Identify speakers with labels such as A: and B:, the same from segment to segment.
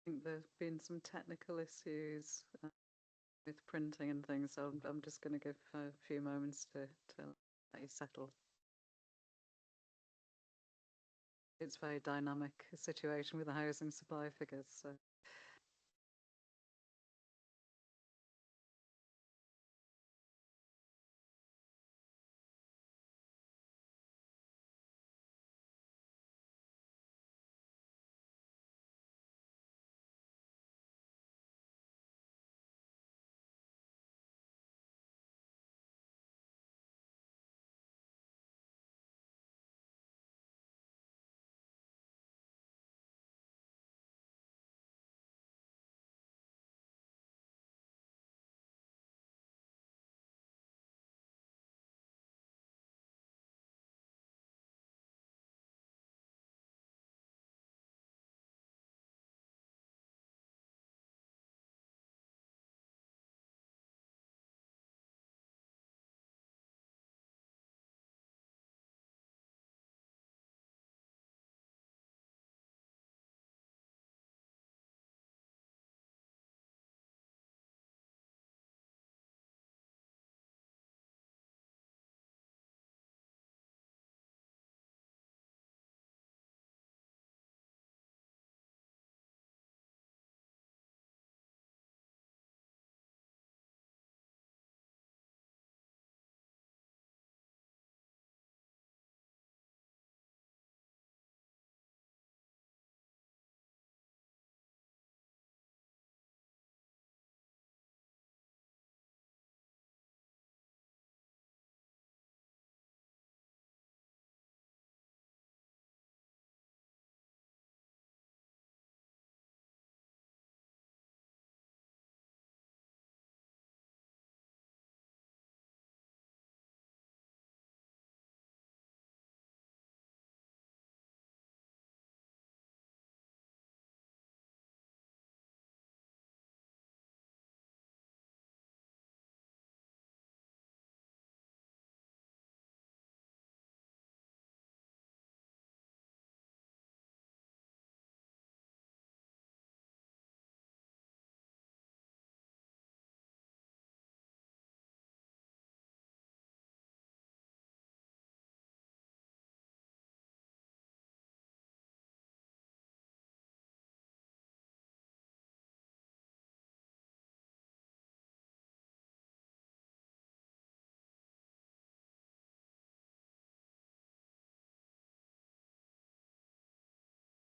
A: think there's been some technical issues with printing and things, so I'm just going to give a few moments to let you settle. It's a very dynamic situation with the housing supply figures. So.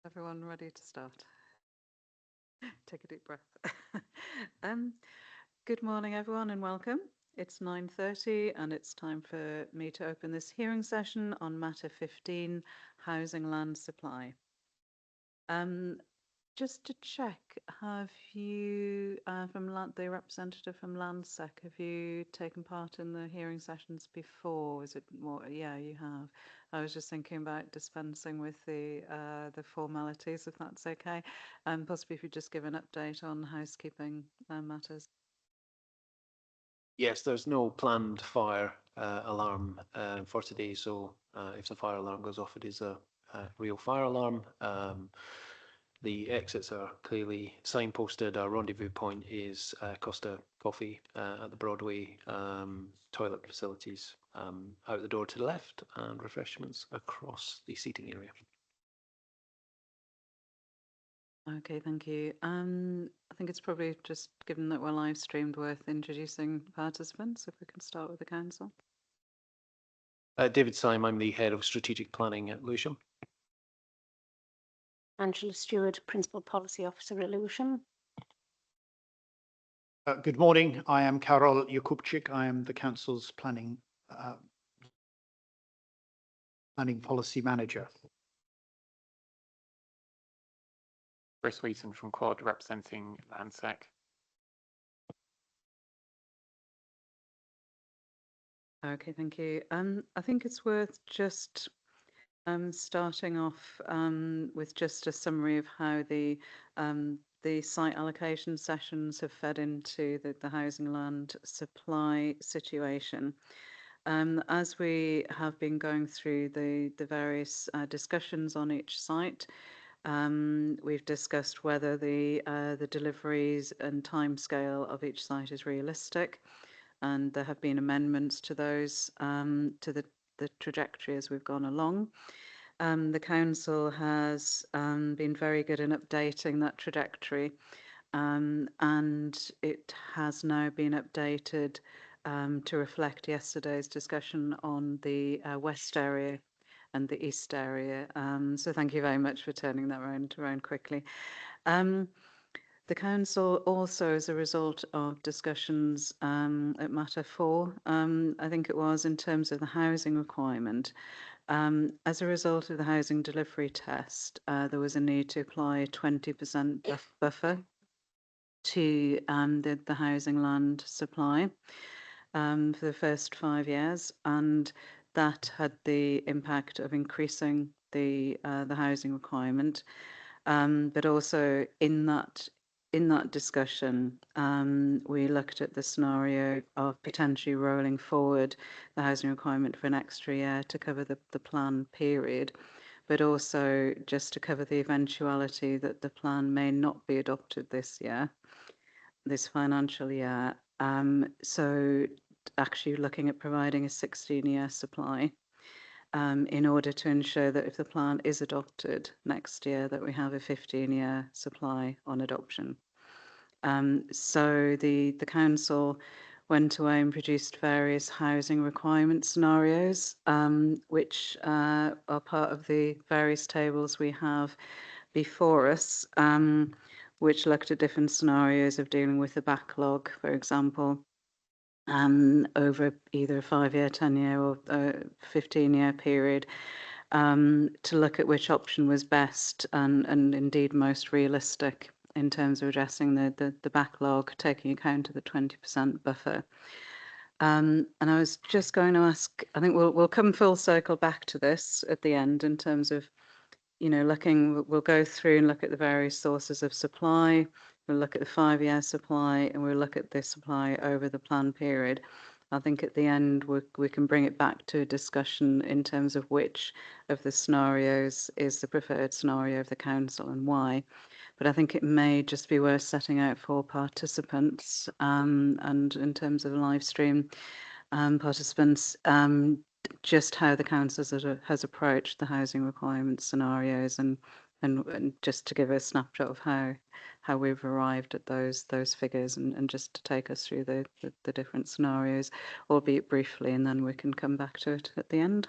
A: Everyone ready to start? Take a deep breath. Good morning, everyone, and welcome. It's 9:30 and it's time for me to open this hearing session on Matter 15, Housing Land Supply. Just to check, have you, the representative from Landsec, have you taken part in the hearing sessions before? Is it more? Yeah, you have. I was just thinking about dispensing with the formalities, if that's okay. Possibly if you just give an update on housekeeping matters.
B: Yes, there's no planned fire alarm for today, so if the fire alarm goes off, it is a real fire alarm. The exits are clearly signposted. Our rendezvous point is Costa Coffee at the Broadway, toilet facilities out the door to the left, and refreshments across the seating area.
A: Okay, thank you. I think it's probably just, given that we're live streamed, worth introducing participants, if we can start with the council.
B: David Syme, I'm the head of strategic planning at Lewisham.
C: Angela Stewart, Principal Policy Officer at Lewisham.
D: Good morning. I am Karol Jakubczyk. I am the council's planning policy manager.
E: Chris Wheaton from Quad, representing Landsec.
A: Okay, thank you. I think it's worth just starting off with just a summary of how the site allocation sessions have fed into the housing land supply situation. As we have been going through the various discussions on each site, We've discussed whether the deliveries and timescale of each site is realistic, and there have been amendments to those to the trajectory as we've gone along. The council has been very good in updating that trajectory, and it has now been updated to reflect yesterday's discussion on the west area and the east area. So thank you very much for turning that around quickly. The council also, as a result of discussions at Matter 4, I think it was, in terms of the housing requirement, as a result of the housing delivery test, there was a need to apply a 20% buffer to the housing land supply for the first 5 years, and that had the impact of increasing the housing requirement. But also in that discussion, we looked at the scenario of potentially rolling forward the housing requirement for an extra year to cover the plan period, but also just to cover the eventuality that the plan may not be adopted this financial year. So actually looking at providing a 16-year supply in order to ensure that if the plan is adopted next year, that we have a 15-year supply on adoption. So the council went away and produced various housing requirement scenarios, which are part of the various tables we have before us, which looked at different scenarios of dealing with the backlog, for example, over either a 5-year, 10-year or 15-year period, to look at which option was best and indeed most realistic in terms of addressing the backlog, taking account of the 20% buffer. And I was just going to ask, I think we'll come full circle back to this at the end in terms of, we'll go through and look at the various sources of supply. We'll look at the 5-year supply, and we'll look at the supply over the plan period. I think at the end we can bring it back to a discussion in terms of which of the scenarios is the preferred scenario of the council and why. But I think it may just be worth setting out for participants, and in terms of the live stream participants, just how the council has approached the housing requirement scenarios, and just to give a snapshot of how we've arrived at those figures, and just to take us through the different scenarios, albeit briefly, and then we can come back to it at the end.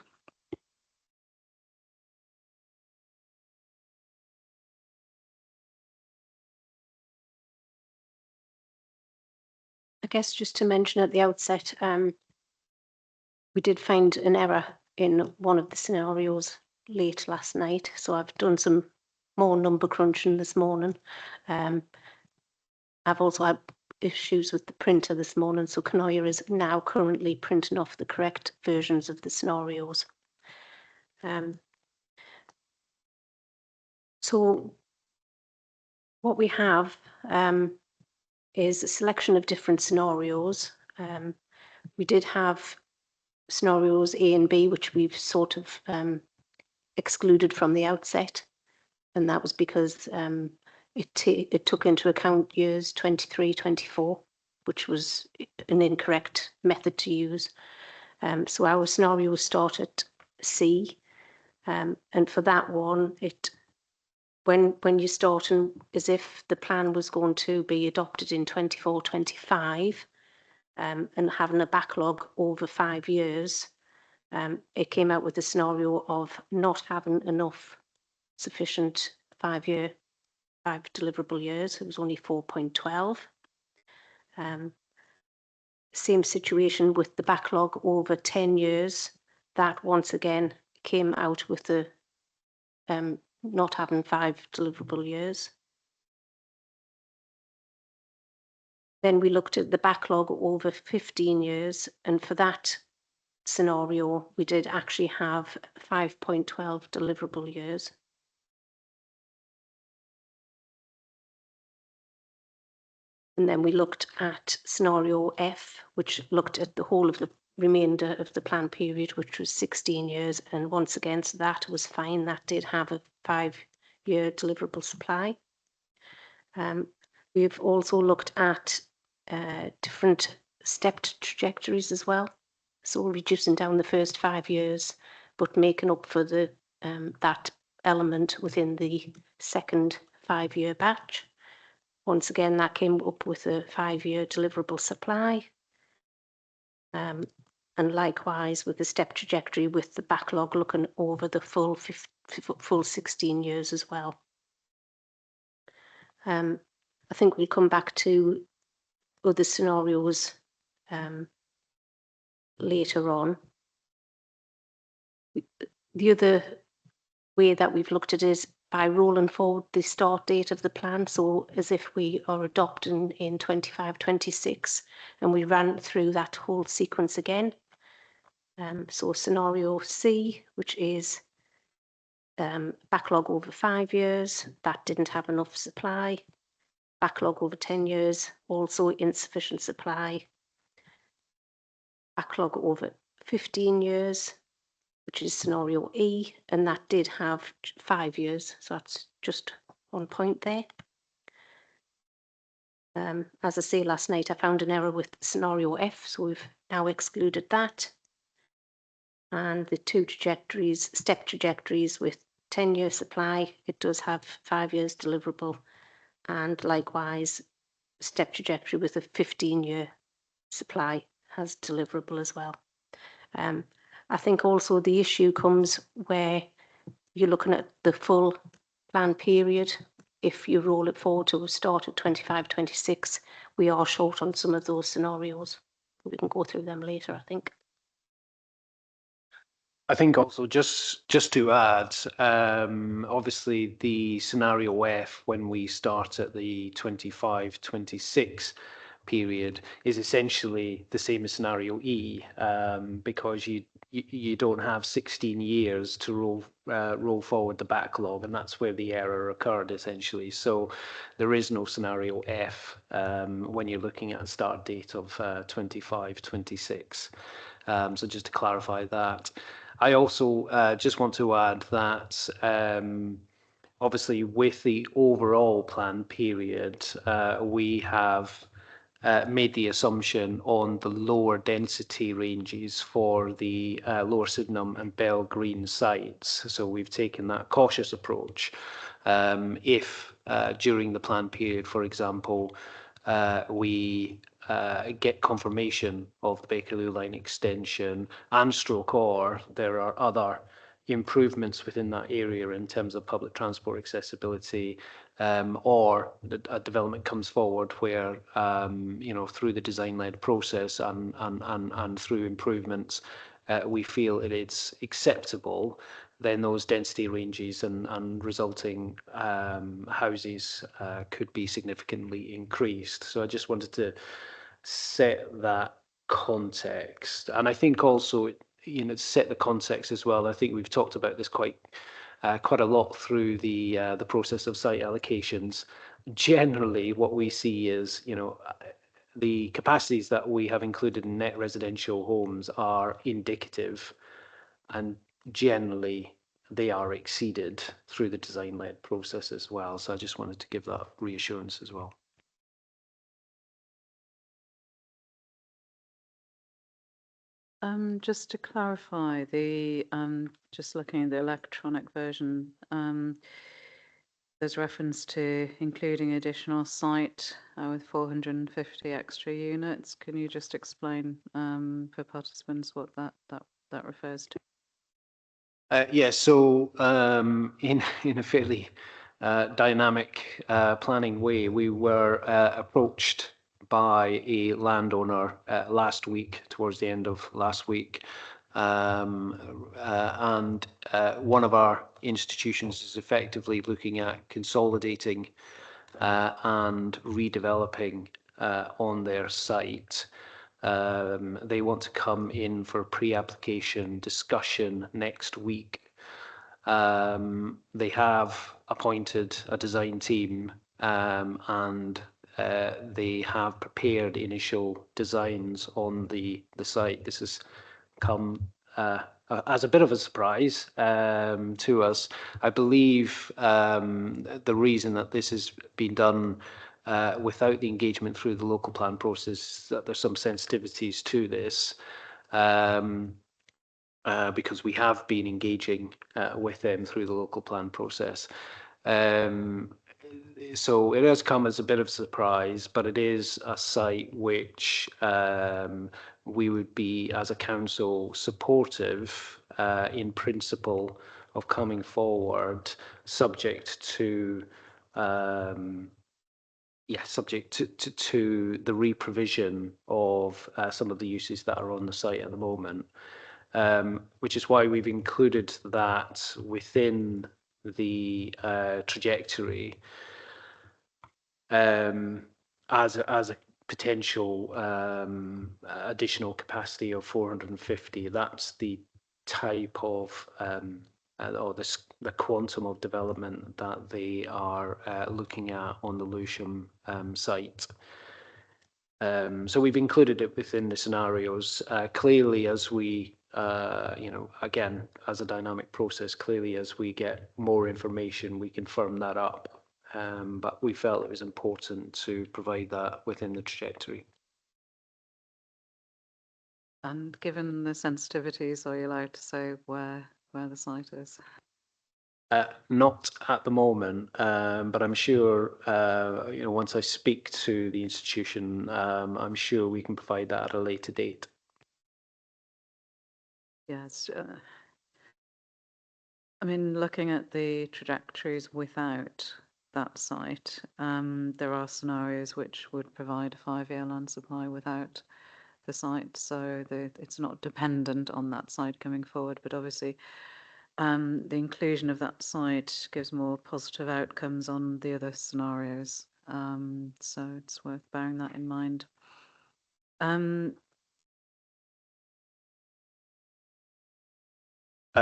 C: I guess just to mention at the outset, we did find an error in one of the scenarios late last night, so I've done some more number crunching this morning. I've also had issues with the printer this morning, so Canoia is now currently printing off the correct versions of the scenarios. So what we have is a selection of different scenarios. We did have scenarios A and B, which we've sort of excluded from the outset, and that was because it took into account years 23, 24, which was an incorrect method to use. So our scenarios start at C, and for that one, when you're starting as if the plan was going to be adopted in 24, 25, and having a backlog over 5 years, it came out with a scenario of not having enough sufficient 5 deliverable years. It was only 4.12. Same situation with the backlog over 10 years. That once again came out with the not having 5 deliverable years. Then we looked at the backlog over 15 years, and for that scenario, we did actually have 5.12 deliverable years. And then we looked at scenario F, which looked at the whole of the remainder of the plan period, which was 16 years. And once again, so that was fine. That did have a 5 5-year deliverable supply. We've also looked at different stepped trajectories as well. So reducing down the first 5 years, but making up for the that element within the second 5-year batch. Once again, that came up with a 5-year deliverable supply. And likewise with the step trajectory with the backlog looking over the full 16 years as well. I think we'll come back to other scenarios later on. The other way that we've looked at it is by rolling forward the start date of the plan, so as if we are adopting in 25-26 and we ran through that whole sequence again. So scenario C, which is backlog over 5 years, that didn't have enough supply. Backlog over 10 years, also insufficient supply. Backlog over 15 years, which is scenario E, and that did have 5 years, so that's just on point there. As I say, last night I found an error with scenario F, so we've now excluded that. And the two trajectories, step trajectories with 10-year supply, it does have 5 years deliverable, and likewise step trajectory with a 15-year supply has deliverable as well. I think also the issue comes where you're looking at the full plan period. If you roll it forward to a start of 25-26, we are short on some of those scenarios. We can go through them later, I think.
B: I think also just to add, obviously the scenario F when we start at the 25-26 period is essentially the same as scenario E, because you don't have 16 years to roll forward the backlog, and that's where the error occurred essentially. So there is no scenario F when you're looking at a start date of 25-26. So just to clarify that. I also just want to add that obviously with the overall plan period, we have made the assumption on the lower density ranges for the Lower Sydenham and Bell Green sites. So we've taken that cautious approach. If during the plan period, for example, we get confirmation of the Bakerloo line extension and stroke or there are other improvements within that area in terms of public transport accessibility, or a development comes forward where through the design-led process and through improvements we feel it is acceptable, then those density ranges and resulting houses could be significantly increased. So I just wanted to set that context, and I think also set the context as well. I think we've talked about this quite a lot through the process of site allocations. Generally, what we see is the capacities that we have included in net residential homes are indicative, and generally they are exceeded through the design-led process as well. So I just wanted to give that reassurance as well.
A: Just to clarify, just looking at the electronic version, there's reference to including additional site with 450 extra units. Can you just explain for participants what that refers to?
B: Yes, so in a fairly dynamic planning way, we were approached by a landowner last week, towards the end of last week, and one of our institutions is effectively looking at consolidating and redeveloping on their site. They want to come in for pre-application discussion next week. They have appointed a design team and they have prepared initial designs on the site. This has come as a bit of a surprise to us. I believe the reason that this has been done without the engagement through the local plan process is that there's some sensitivities to this. Because we have been engaging with them through the local plan process. So it has come as a bit of a surprise, but it is a site which we would be, as a council, supportive in principle of coming forward, subject to subject to the reprovision of some of the uses that are on the site at the moment. Which is why we've included that within the trajectory as a potential additional capacity of 450. That's the type of or the quantum of development that they are looking at on the Lewisham site. So we've included it within the scenarios. Clearly, as we, again, as a dynamic process, clearly as we get more information, we can firm that up. But we felt it was important to provide that within the trajectory.
A: And given the sensitivities, are you allowed to say where the site is?
B: Not at the moment, but I'm sure, once I speak to the institution, I'm sure we can provide that at a later date.
A: Yes. I mean, looking at the trajectories without that site, there are scenarios which would provide a 5-year land supply without the site, so it's not dependent on that site coming forward, but obviously the inclusion of that site gives more positive outcomes on the other scenarios, so it's worth bearing that in mind.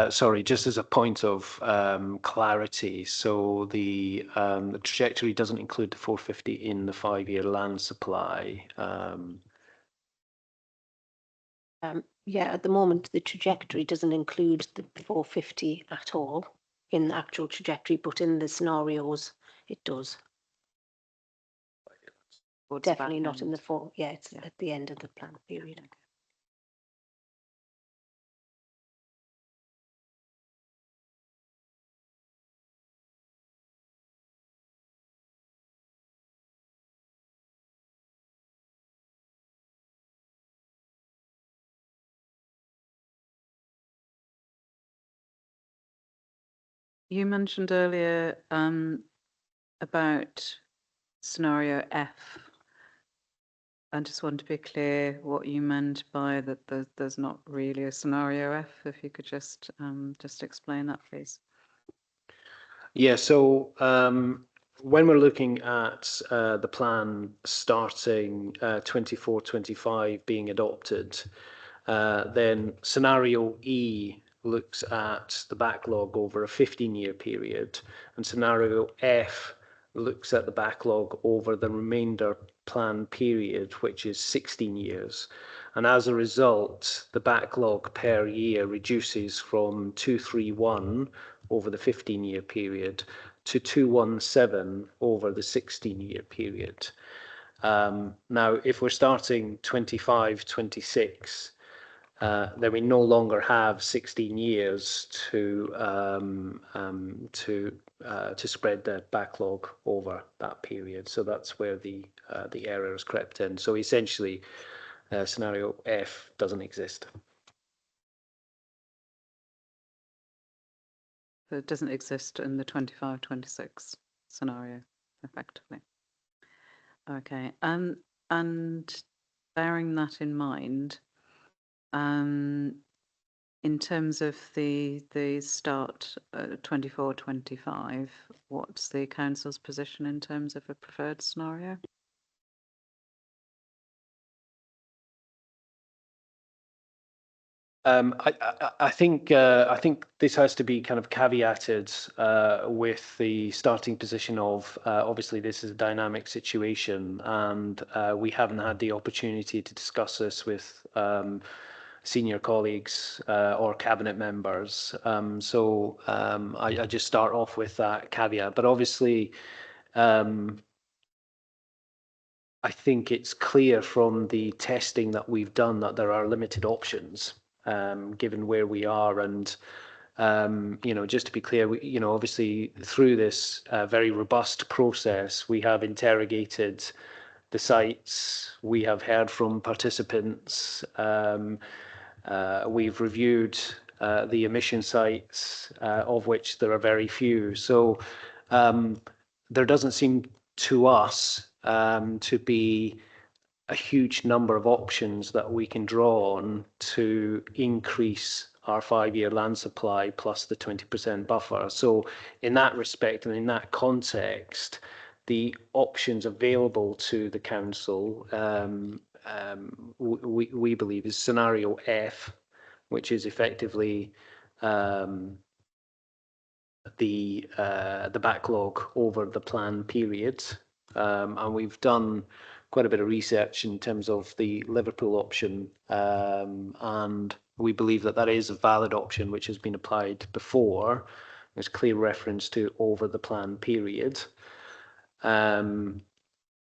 B: Sorry, just as a point of clarity, so the trajectory doesn't include the 450 in the 5-year land supply.
C: Yeah, at the moment, the trajectory doesn't include the 450 at all in the actual trajectory, but in the scenarios, it does. Definitely not in the it's at the end of the plan period.
A: You mentioned earlier about scenario F. I just want to be clear what you meant by that there's not really a scenario F. If you could just explain that, please.
B: Yeah, so when we're looking at the plan starting 24-25 being adopted, then scenario E looks at the backlog over a 15-year period, and scenario F looks at the backlog over the remainder plan period, which is 16 years. And as a result, the backlog per year reduces from 231 over the 15-year period to 217 over the 16-year period. Now, if we're starting 25-26, then we no longer have 16 years to spread the backlog over that period. So that's where the error has crept in. So essentially, scenario F doesn't exist.
A: So it doesn't exist in the 25-26 scenario, effectively. Okay, and bearing that in mind, in terms of the start 24-25, what's the council's position in terms of a preferred scenario?
B: I think this has to be kind of caveated with the starting position of obviously this is a dynamic situation, and we haven't had the opportunity to discuss this with senior colleagues or cabinet members. I just start off with that caveat. But obviously, I think it's clear from the testing that we've done that there are limited options, given where we are. And, just to be clear, obviously through this very robust process, we have interrogated the sites, we have heard from participants, we've reviewed the emission sites, of which there are very few. So there doesn't seem to us to be a huge number of options that we can draw on to increase our 5-year land supply plus the 20% buffer. So in that respect and in that context, the options available to the council, we believe, is scenario F, which is effectively the backlog over the plan period. And we've done quite a bit of research in terms of the Liverpool option, and we believe that that is a valid option which has been applied before. There's clear reference to over the plan period. And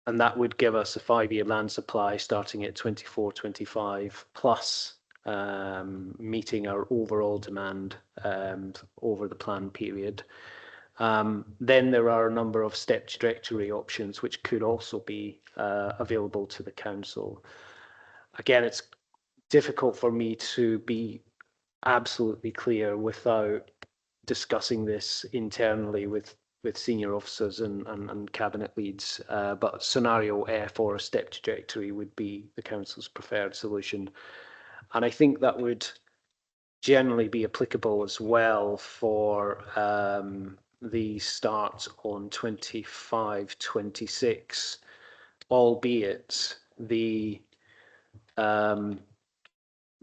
B: that would give us a 5-year land supply starting at 24-25 plus meeting our overall demand over the plan period. Then there are a number of step trajectory options which could also be available to the council. Again, it's difficult for me to be absolutely clear without discussing this internally with senior officers and cabinet leads, but scenario F or a step trajectory would be the council's preferred solution. And I think that would generally be applicable as well for the start on 25-26, albeit the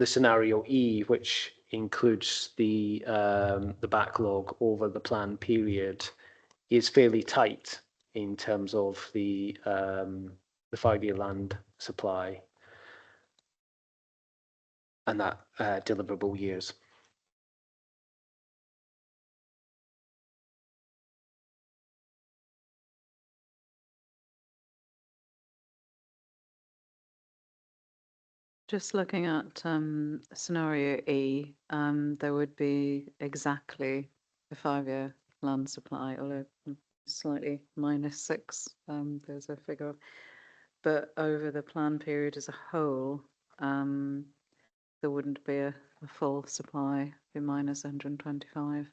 B: scenario E, which includes the backlog over the plan period, is fairly tight in terms of the 5-year land supply and that deliverable years.
A: Just looking at scenario E, there would be exactly a 5-year land supply, although slightly -6. There's a figure, but over the plan period as a whole, there wouldn't be a full supply, it'd be -125.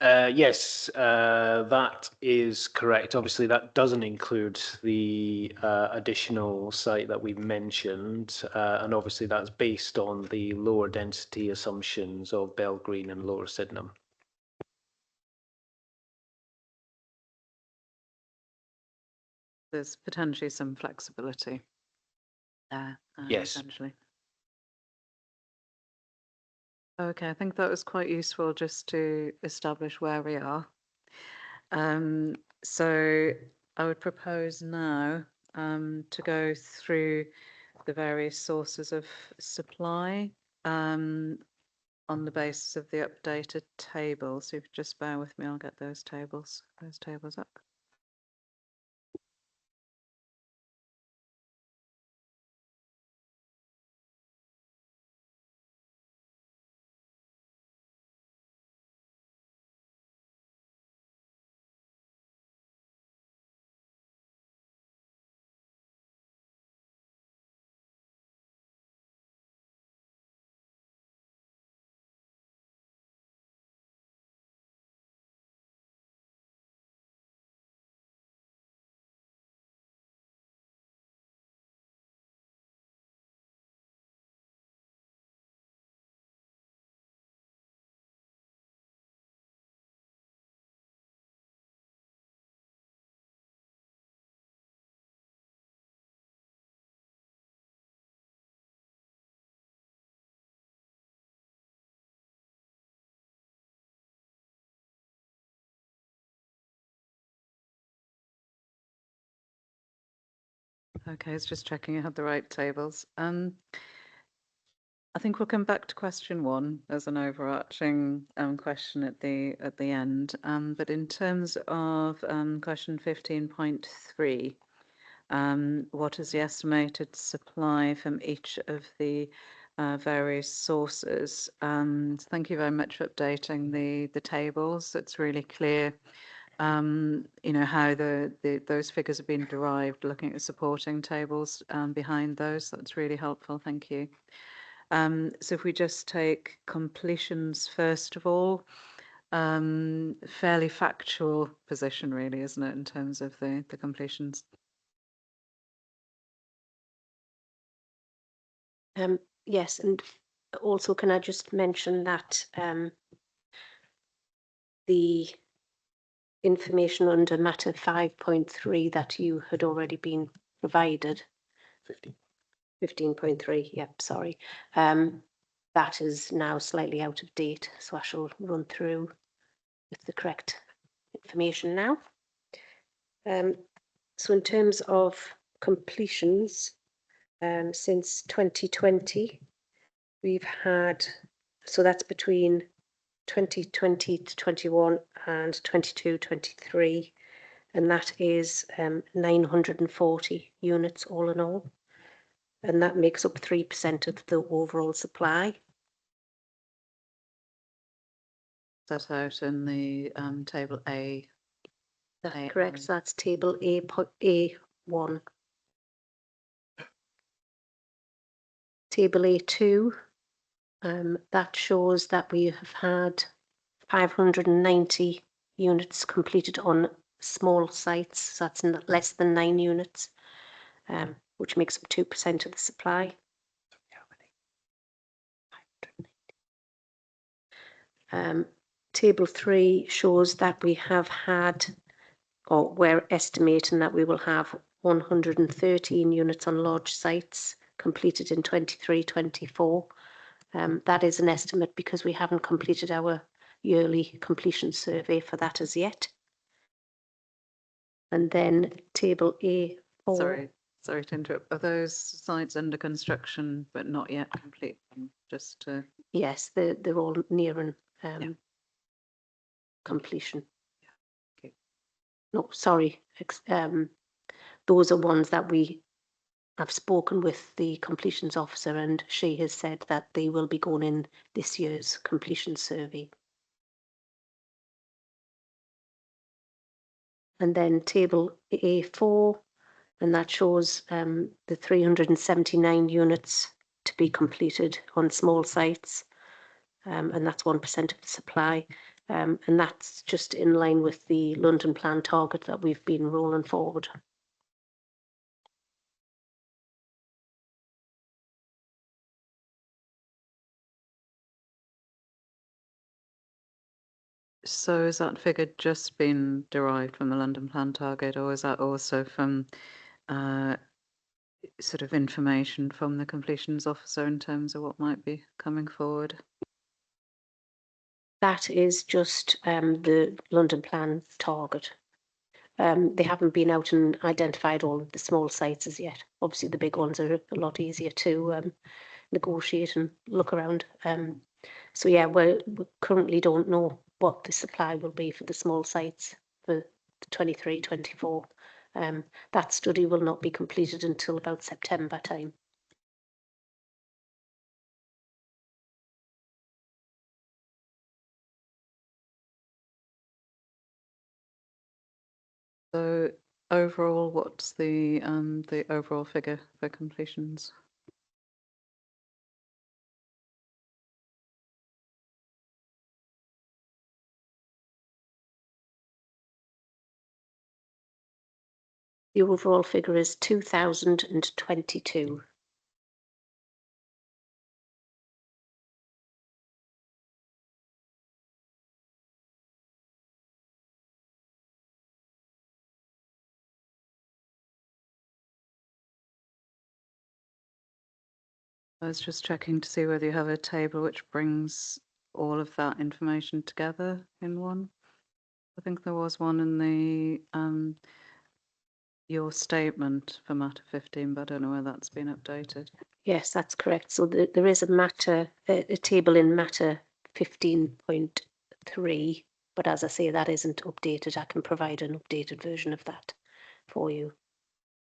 B: Yes, that is correct. Obviously, that doesn't include the additional site that we've mentioned, and obviously that's based on the lower density assumptions of Belgreen and Lower Sydenham.
A: There's potentially some flexibility there,
B: Yes.
A: essentially. Okay, I think that was quite useful just to establish where we are. So I would propose now to go through the various sources of supply on the basis of the updated table. So if you just bear with me, I'll get those tables up. Okay, I was just checking I had the right tables. I think we'll come back to question 1 as an overarching question at the end. But in terms of question 15.3, what is the estimated supply from each of the various sources? And thank you very much for updating the tables. It's really clear, you know, how those figures have been derived, looking at the supporting tables behind those. That's really helpful. Thank you. So if we just take completions first of all, fairly factual position really, isn't it, in terms of the completions?
C: Yes, and also can I just mention that the information under matter 5.3 that you had already been provided, 15.3, yep, sorry, that is now slightly out of date, so I shall run through with the correct information now. So in terms of completions, since 2020, we've had, so that's between 2020 to 21 and 22, 23, and that is 940 units all in all. And that makes up 3% of the overall supply.
A: Set out in the table A.
C: That's correct. So that's table A1. Table A2, that shows that we have had 590 units completed on small sites. So that's less than 9 units, which makes up 2% of the supply. Table 3 shows that we have had, or we're estimating that we will have 113 units on large sites completed in 23-24. That is an estimate because we haven't completed our yearly completion survey for that as yet. And then table A4.
A: Sorry to interrupt. Are those sites under construction but not yet complete? Just to...
C: Yes, they're all nearing completion.
A: Yeah. Okay.
C: No, sorry. Those are ones that we have spoken with the completions officer, and she has said that they will be going in this year's completion survey. And then table A4, and that shows the 379 units to be completed on small sites, and that's 1% of the supply. And that's just in line with the London Plan target that we've been rolling forward.
A: So is that figure just been derived from the London Plan target, or is that also from sort of information from the completions officer in terms of what might be coming forward?
C: That is just the London Plan target. They haven't been out and identified all of the small sites as yet. Obviously, the big ones are a lot easier to negotiate and look around. So yeah, we currently don't know what the supply will be for the small sites for 23-24. That study will not be completed until about September time.
A: So overall, what's the overall figure for completions?
C: The overall figure is 2,022.
A: I was just checking to see whether you have a table which brings all of that information together in one. I think there was one in the your statement for matter 15, but I don't know whether that's been updated.
C: Yes, that's correct. So there is a table in matter 15.3, but as I say, that isn't updated. I can provide an updated version of that for you.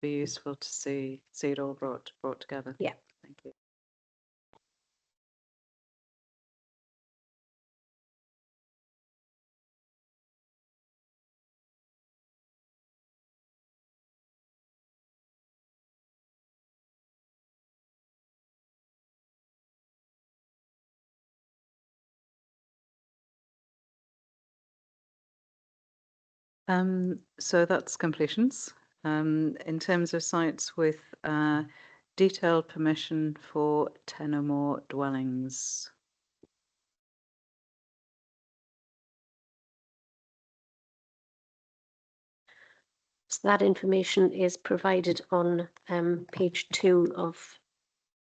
A: Be useful to see it all brought together.
C: Yeah.
A: Thank you. So that's completions. In terms of sites with detailed permission for 10 or more dwellings.
C: So that information is provided on page 2 of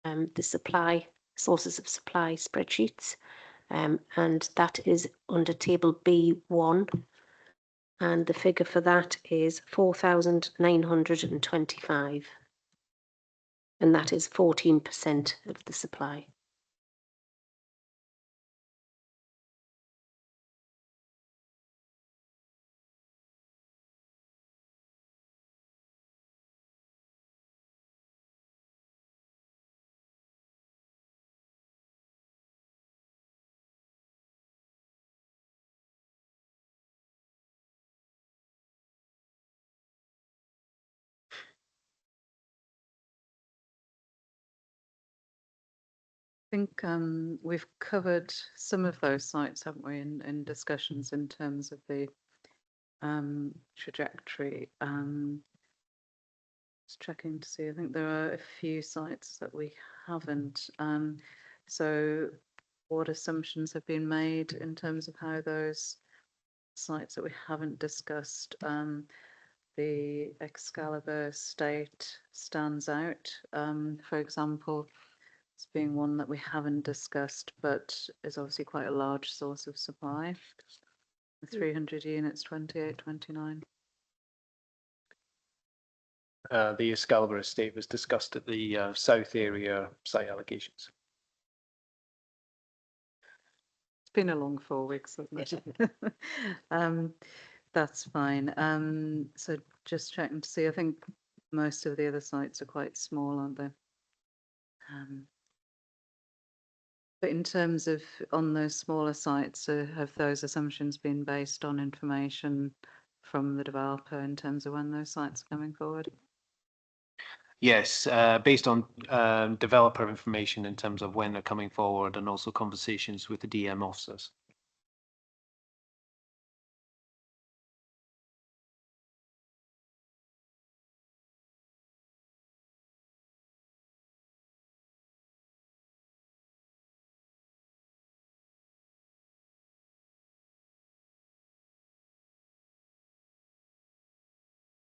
C: the supply sources of supply spreadsheets, and that is under table B1, and the figure for that is 4,925, and that is 14% of the supply.
A: I think we've covered some of those sites, haven't we, in discussions in terms of the trajectory. Just checking to see, I think there are a few sites that we haven't. So what assumptions have been made in terms of how those sites that we haven't discussed, the Excalibur estate stands out, for example, as being one that we haven't discussed, but is obviously quite a large source of supply. 300 units, 28, 29.
B: The Excalibur estate was discussed at the south area site allocations.
A: It's been a long 4 weeks, hasn't it? That's fine. So just checking to see, I think most of the other sites are quite small, aren't they? But in terms of on those smaller sites, have those assumptions been based on information from the developer in terms of when those sites are coming forward?
B: Yes, based on developer information in terms of when they're coming forward and also conversations with the DM officers.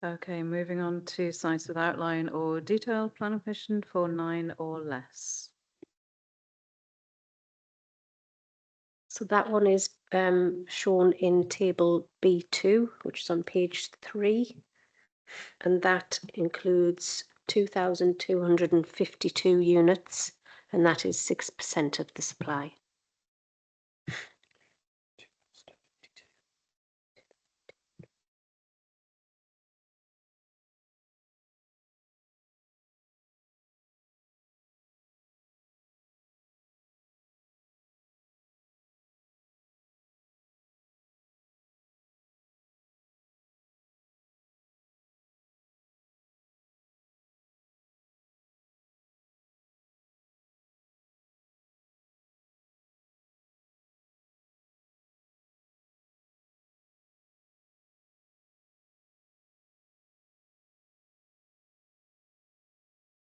A: Okay, moving on to sites with outline or detailed planning permission for 9 or less.
C: So that one is shown in table B2, which is on page 3, and that includes 2,252 units, and that is 6% of the supply.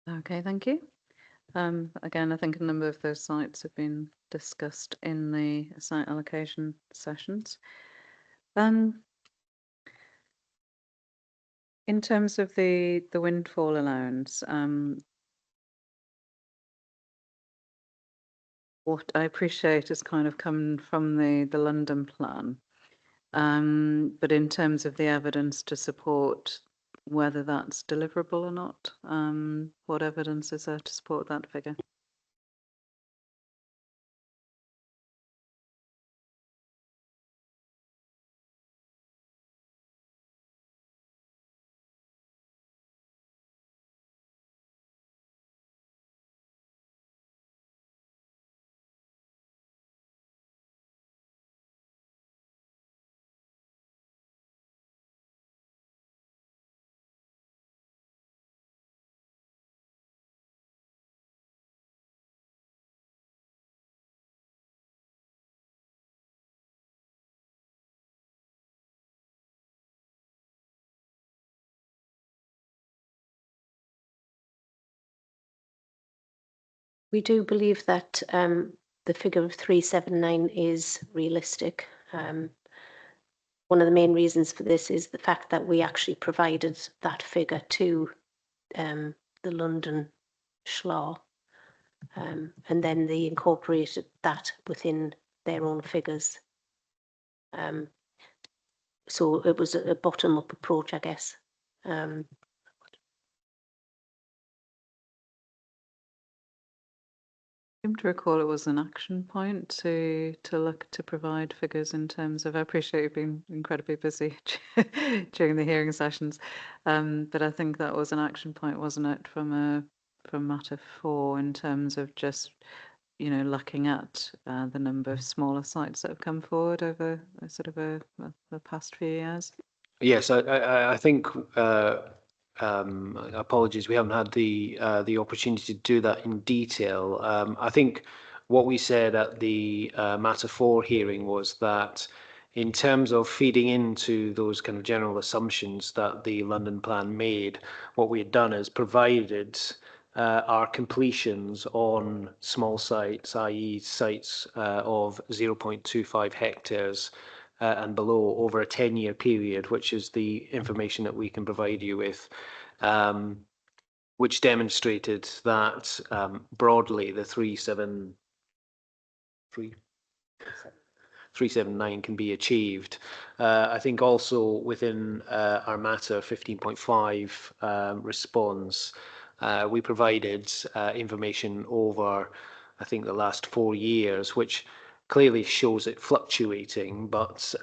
A: Okay, thank you. Again, I think a number of those sites have been discussed in the site allocation sessions. In terms of the windfall allowance, what I appreciate is kind of coming from the London plan. But in terms of the evidence to support whether that's deliverable or not. What evidence is there to support that figure?
C: We do believe that the figure of 379 is realistic. One of the main reasons for this is the fact that we actually provided that figure to the London SLA, and then they incorporated that within their own figures. So it was a bottom-up approach, I guess.
A: I seem to recall it was an action point to look to provide figures in terms of. I appreciate you've been incredibly busy during the hearing sessions, but I think that was an action point, wasn't it, from matter 4 in terms of just looking at the number of smaller sites that have come forward over the past few years.
B: Yes, I think apologies, we haven't had the opportunity to do that in detail. I think what we said at the Matter 4 hearing was that in terms of feeding into those kind of general assumptions that the London plan made, what we had done is provided our completions on small sites, i.e. sites of 0.25 hectares and below over a 10-year period, which is the information that we can provide you with, which demonstrated that broadly the 379 can be achieved. I think also within our Matter 15.5 response, we provided information over, I think, the last 4 years, which clearly shows it fluctuating, but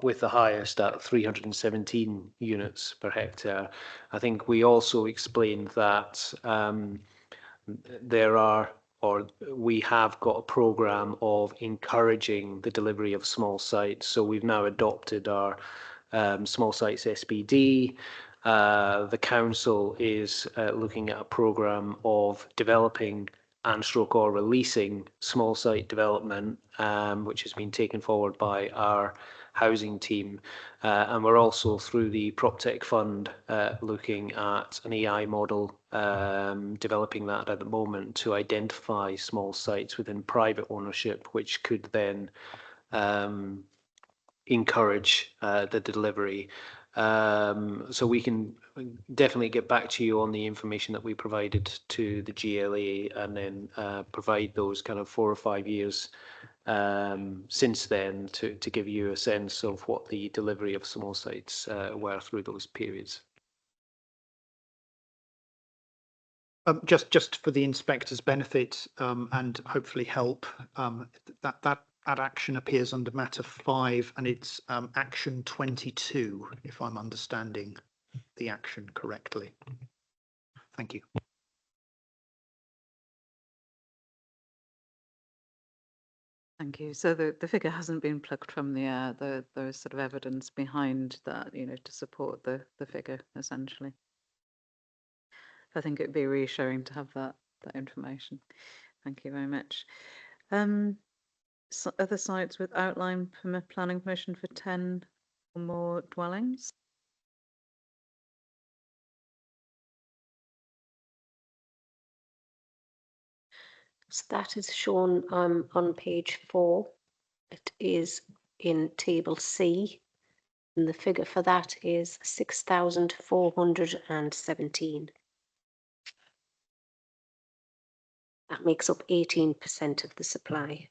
B: with the highest at 317 units per hectare. I think we also explained that we have got a programme of encouraging the delivery of small sites. So we've now adopted our small sites SPD. The council is looking at a programme of developing or releasing small site development, which has been taken forward by our housing team. And we're also, through the PropTech Fund, looking at an AI model, developing that at the moment to identify small sites within private ownership, which could then encourage the delivery. So we can definitely get back to you on the information that we provided to the GLA and then provide those kind of 4 or 5 years since then to give you a sense of what the delivery of small sites were through those periods.
D: Just for the inspector's benefit and hopefully help, that action appears under Matter 5 and it's Action 22, if I'm understanding the action correctly. Thank you.
A: Thank you. So the figure hasn't been plucked from the air. There's sort of evidence behind that, to support the figure, essentially. I think it'd be reassuring to have that information. Thank you very much. So other sites with outline planning permission for 10 or more dwellings?
C: So that is shown on page 4. It is in table C, and the figure for that is 6,417. That makes up 18% of the supply.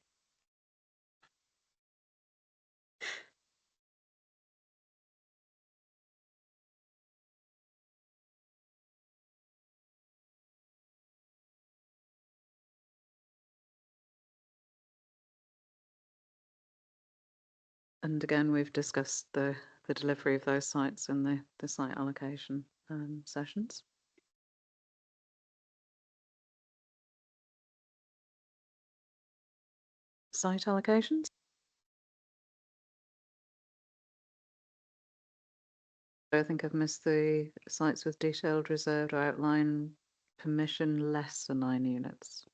A: And again, we've discussed the delivery of those sites in the site allocation sessions. Site allocations? I think I've missed the sites with detailed reserved or outline permission less than 9 units.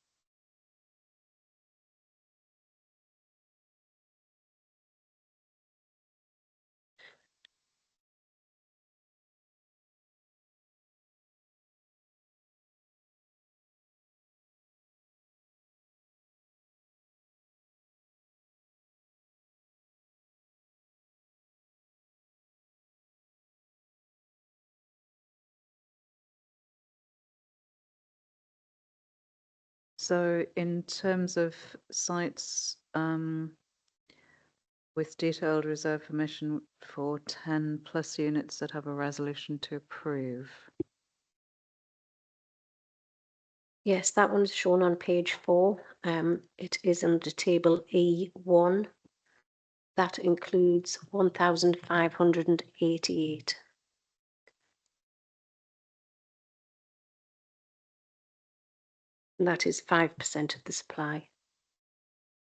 A: So in terms of sites with detailed reserve permission for 10 plus units that have a resolution to approve.
C: Yes, that one's shown on page 4. It is under table E1. That includes 1,588. And that is 5% of the supply.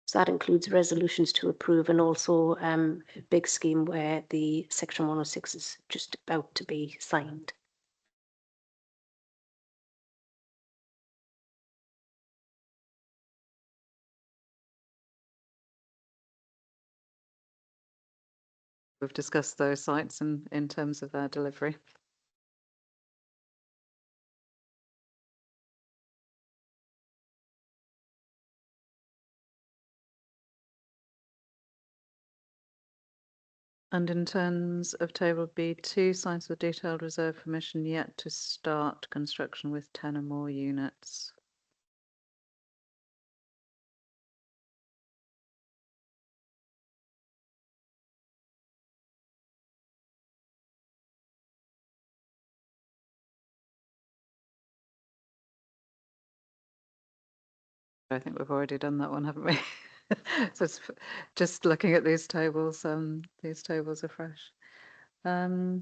C: So that includes resolutions to approve and also a big scheme where the Section 106 is just about to be signed.
A: We've discussed those sites in terms of their delivery. And in terms of table B2, sites with detailed reserve permission yet to start construction with 10 or more units. I think we've already done that one, haven't we? So it's just looking at these tables are fresh. Right.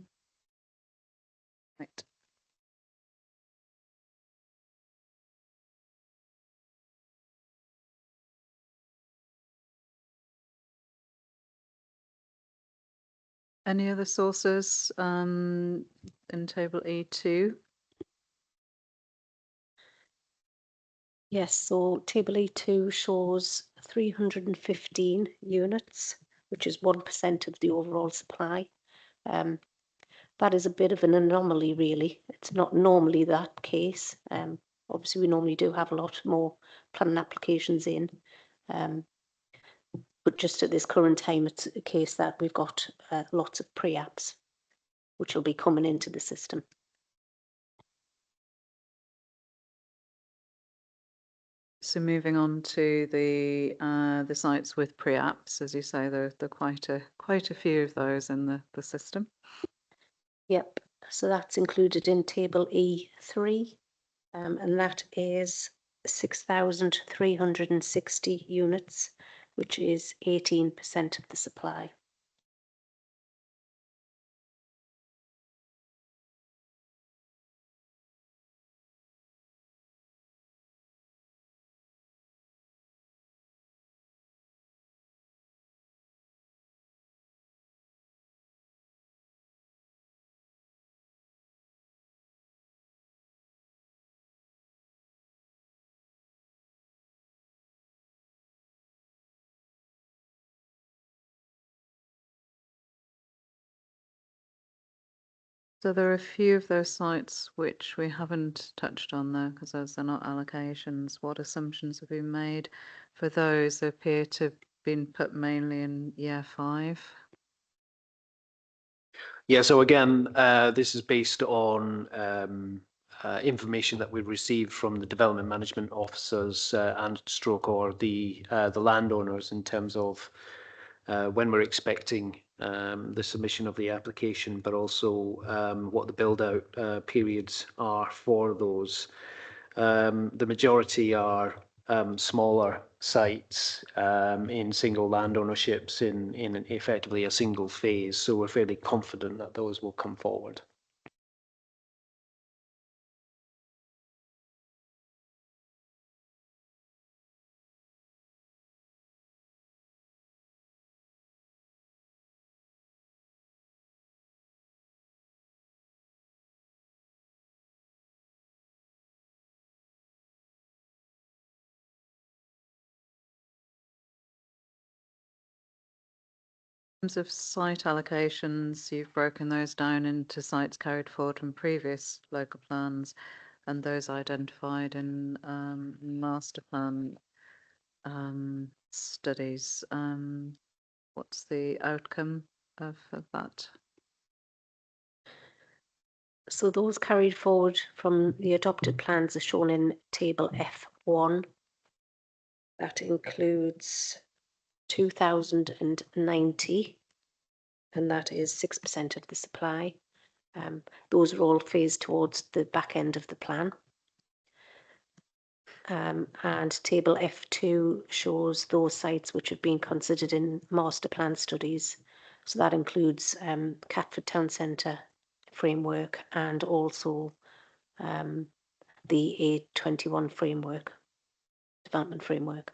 A: Any other sources in table E2?
C: Yes, so table E2 shows 315 units, which is 1% of the overall supply. That is a bit of an anomaly, really. It's not normally that case. Obviously, we normally do have a lot more planning applications in. But just at this current time, it's a case that we've got lots of pre-apps, which will be coming into the system.
A: So moving on to the sites with pre-apps, as you say, there are quite a few of those in the system.
C: Yep, so that's included in table E3, and that is 6,360 units, which is 18% of the supply.
A: So there are a few of those sites which we haven't touched on there because those are not allocations. What assumptions have been made for those? They appear to have been put mainly in year 5.
B: Yeah, so again, this is based on information that we've received from the development management officers and stroke or the landowners in terms of when we're expecting the submission of the application, but also what the build-out periods are for those. The majority are smaller sites in single land ownerships in effectively a single phase. So we're fairly confident that those will come forward.
A: In terms of site allocations, you've broken those down into sites carried forward from previous local plans and those identified in master plan studies. What's the outcome of that?
C: So those carried forward from the adopted plans are shown in table F1. That includes 2,090, and that is 6% of the supply. Those are all phased towards the back end of the plan. And table F2 shows those sites which have been considered in master plan studies. So that includes Catford Town Centre framework and also the A21 framework, development framework.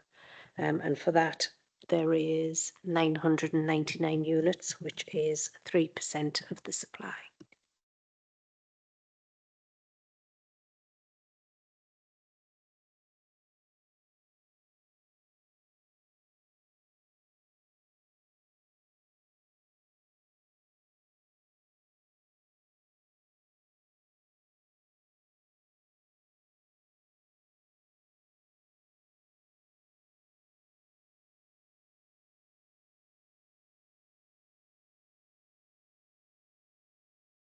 C: And for that, there is 999 units, which is 3% of the supply.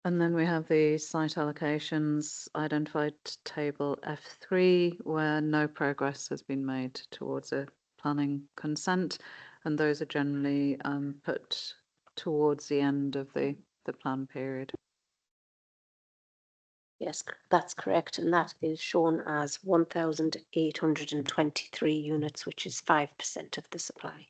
A: And then we have the site allocations identified table F3, where no progress has been made towards a planning consent, and those are generally put towards the end of the plan period.
C: Yes, that's correct. And that is shown as 1,823 units, which is 5% of the supply.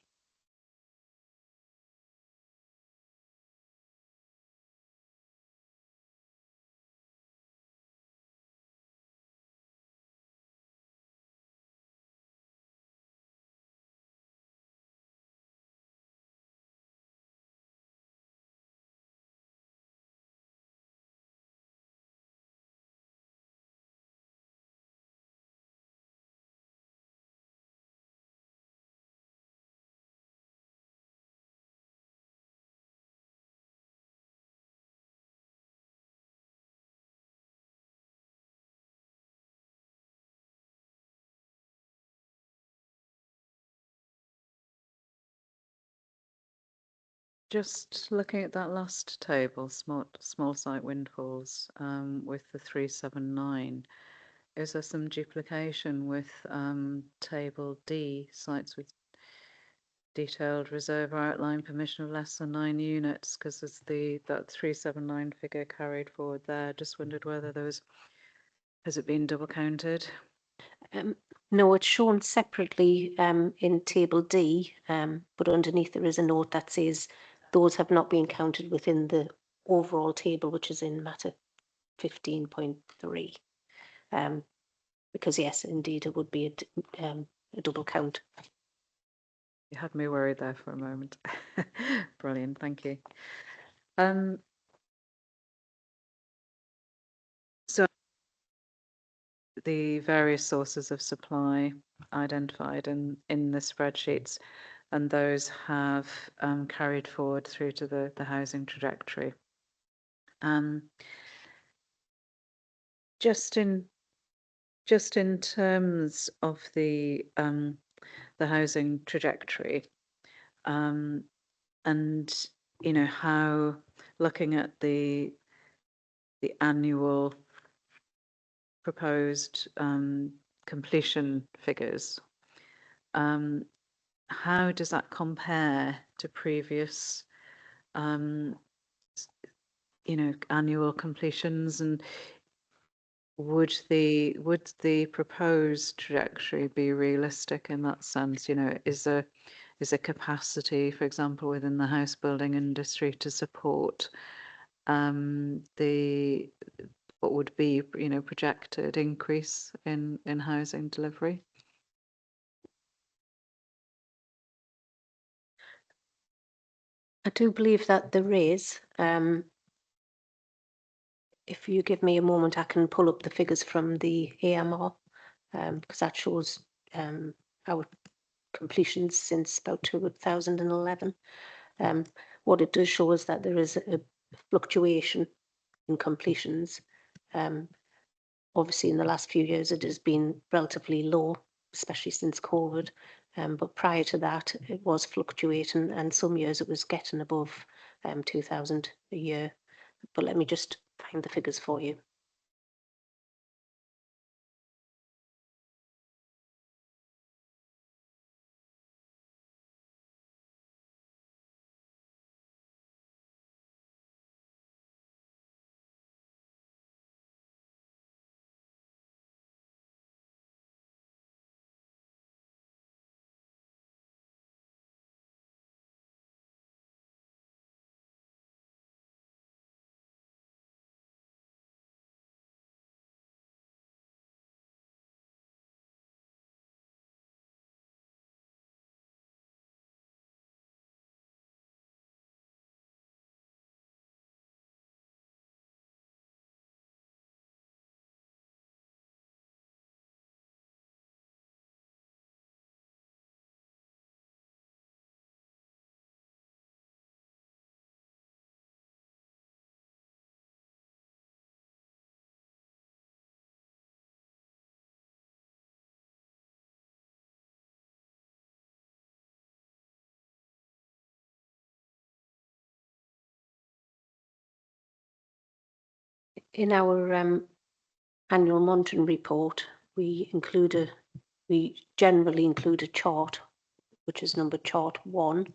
A: Just looking at that last table, small site windfalls with the 379, is there some duplication with table D, sites with detailed reserve or outline permission of less than 9 units? Because there's that 379 figure carried forward there. Just wondered whether has it been double counted?
C: No, it's shown separately in table D, but underneath there is a note that says those have not been counted within the overall table, which is in matter 15.3. Because yes, indeed, it would be a double count.
A: You had me worried there for a moment. Brilliant, thank you. So the various sources of supply identified in the spreadsheets, and those have carried forward through to the housing trajectory. Just in terms of the housing trajectory, and how looking at the annual proposed completion figures, how does that compare to previous annual completions? And would the proposed trajectory be realistic in that sense? You know, is there capacity, for example, within the house building industry to support the what would be, you know, projected increase in housing delivery?
C: I do believe that there is. If you give me a moment, I can pull up the figures from the AMR, because that shows our completions since about 2011. What it does show is that there is a fluctuation in completions. Obviously, in the last few years, it has been relatively low, especially since COVID. But prior to that, it was fluctuating, and some years it was getting above 2,000 a year. But let me just find the figures for you. In our annual monitoring report, we generally include a chart, which is numbered chart 1.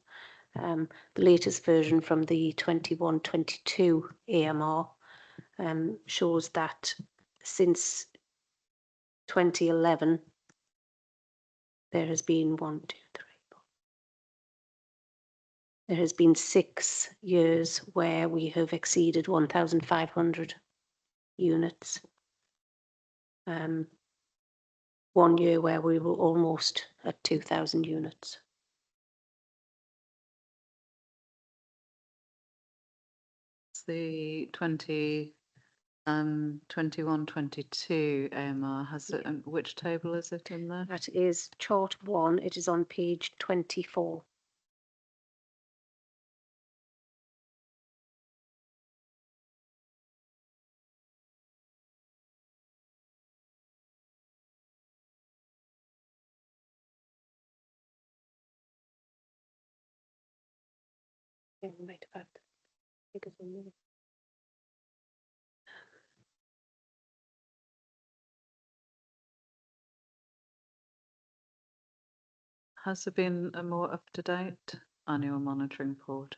C: The latest version from the 21-22 AMR shows that since 2011, there has been there has been 6 years where we have exceeded 1,500 units. 1 year where we were almost at 2,000 units.
A: The 21-22 AMR has it, which table is it in there?
C: That is chart 1. It is on page 24. Yeah, we might have had figures on there.
A: Has there been a more up-to-date annual monitoring report?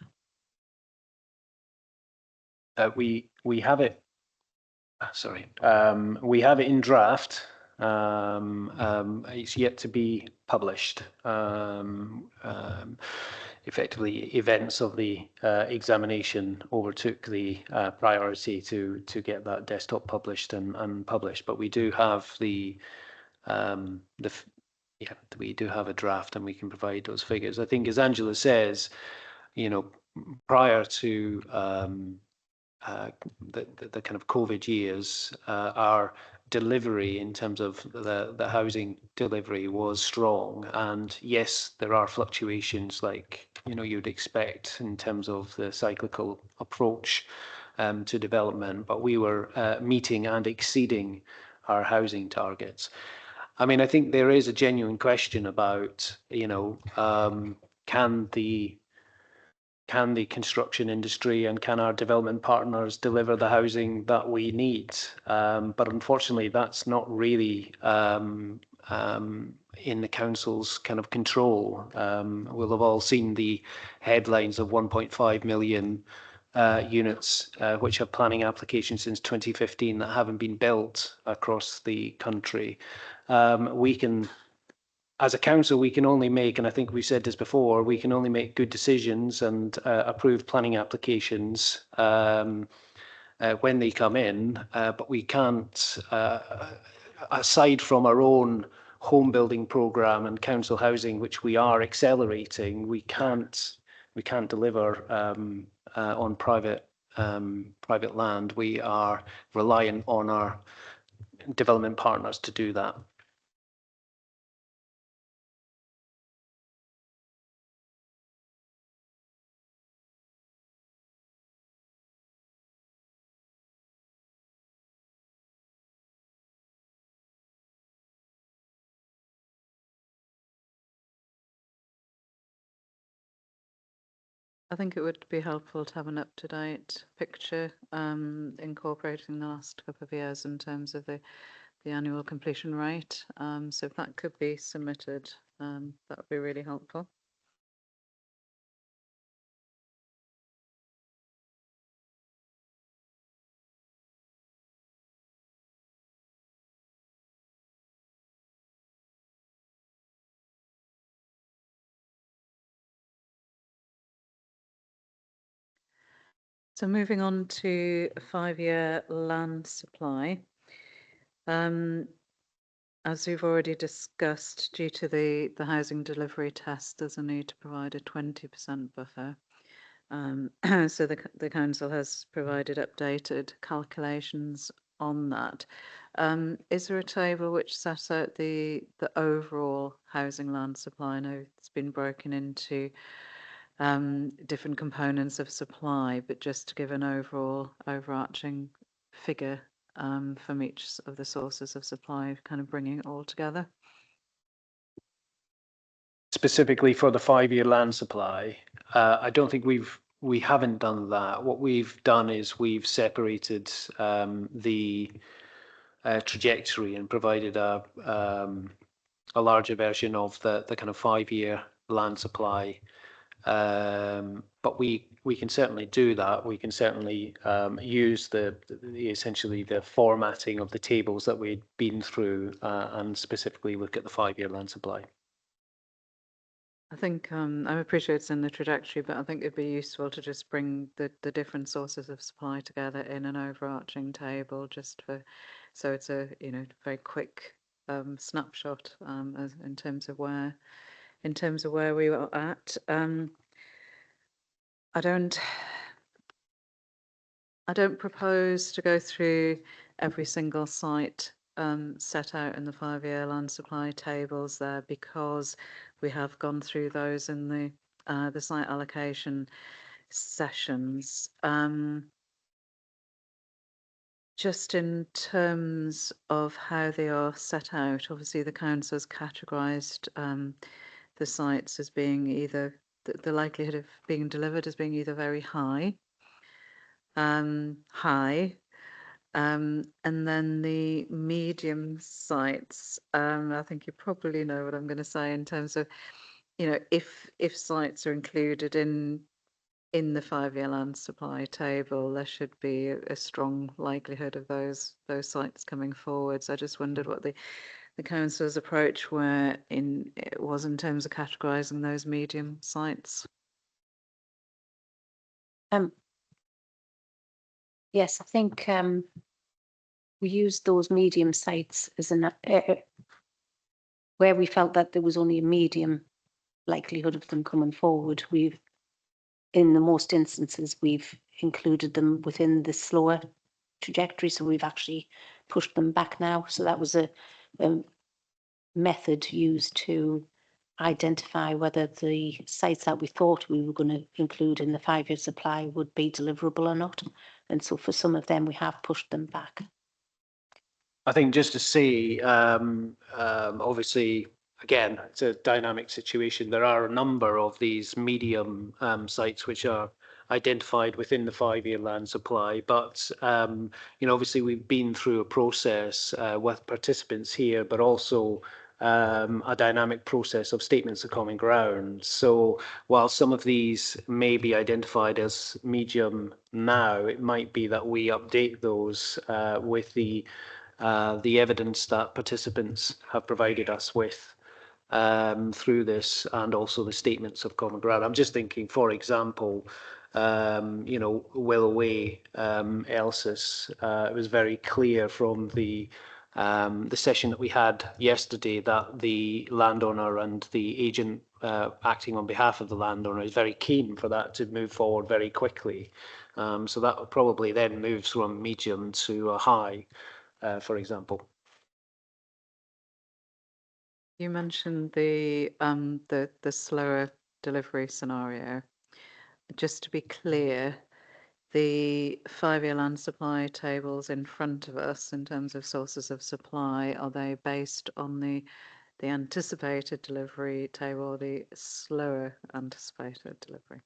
B: We have it. Sorry, we have it in draft. It's yet to be published. Effectively, events of the examination overtook the priority to get that desktop published and published. But we do have we do have a draft, and we can provide those figures. I think, as Angela says, you know, prior to the kind of COVID years, our delivery in terms of the housing delivery was strong. And yes, there are fluctuations like, you know, you'd expect in terms of the cyclical approach to development, but we were meeting and exceeding our housing targets. I mean, I think there is a genuine question about, you know, can the construction industry and can our development partners deliver the housing that we need? But unfortunately, that's not really in the council's kind of control. We'll have all seen the headlines of 1.5 million units which have planning applications since 2015 that haven't been built across the country. We can, as a council, we can only make, and I think we said this before, we can only make good decisions and approve planning applications when they come in, but we can't, aside from our own home building programme and council housing, which we are accelerating, we can't deliver on private land. We are reliant on our development partners to do that.
A: I think it would be helpful to have an up-to-date picture incorporating the last couple of years in terms of the annual completion rate. So if that could be submitted, that would be really helpful. So moving on to a 5-year land supply. As we've already discussed, due to the housing delivery test, there's a need to provide a 20% buffer. So the council has provided updated calculations on that. Is there a table which sets out the overall housing land supply? I know it's been broken into different components of supply, but just to give an overall overarching figure from each of the sources of supply, kind of bringing it all together.
B: Specifically for the 5-year land supply, I don't think we haven't done that. What we've done is we've separated the trajectory and provided a larger version of the kind of 5-year land supply. But we can certainly do that. We can certainly use the essentially the formatting of the tables that we've been through and specifically look at the 5-year land supply.
A: I think I appreciate it's in the trajectory, but I think it'd be useful to just bring the different sources of supply together in an overarching table, just for, so it's a very quick snapshot as in terms of where we were at. I don't propose to go through every single site set out in the 5-year land supply tables there, because we have gone through those in the site allocation sessions. Just in terms of how they are set out, obviously the council has categorised the sites as being either the likelihood of being delivered as being either very high, and then the medium sites. I think you probably know what I'm going to say in terms of, if sites are included in the 5-year land supply table, there should be a strong likelihood of those sites coming forward. So I just wondered what the council's approach was in terms of categorising those medium sites.
C: Yes, I think we used those medium sites as where we felt that there was only a medium likelihood of them coming forward. In the most instances, we've included them within the slower trajectory, so we've actually pushed them back now. So that was a method used to identify whether the sites that we thought we were going to include in the 5-year supply would be deliverable or not. And so for some of them, we have pushed them back.
B: I think just to say, obviously, again, it's a dynamic situation. There are a number of these medium sites which are identified within the 5-year land supply, but obviously we've been through a process with participants here, but also a dynamic process of statements of common ground. So while some of these may be identified as medium now, it might be that we update those with the evidence that participants have provided us with through this, and also the statements of common ground. I'm just thinking, for example, you know, Willoway, Elsis, it was very clear from the session that we had yesterday that the landowner and the agent acting on behalf of the landowner is very keen for that to move forward very quickly. So that probably then moves from medium to a high, for example.
A: You mentioned the slower delivery scenario. Just to be clear, the 5-year land supply tables in front of us in terms of sources of supply, are they based on the anticipated delivery table or the slower anticipated delivery?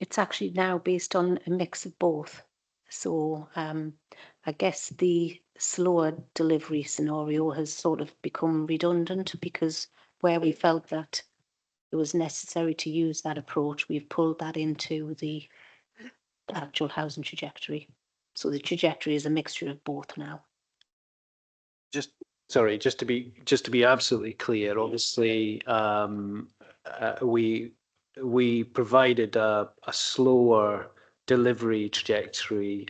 C: It's actually now based on a mix of both. So I guess the slower delivery scenario has sort of become redundant, because where we felt that it was necessary to use that approach, we've pulled that into the actual housing trajectory. So the trajectory is a mixture of both now.
B: Sorry, just to be absolutely clear, obviously, we provided a slower delivery trajectory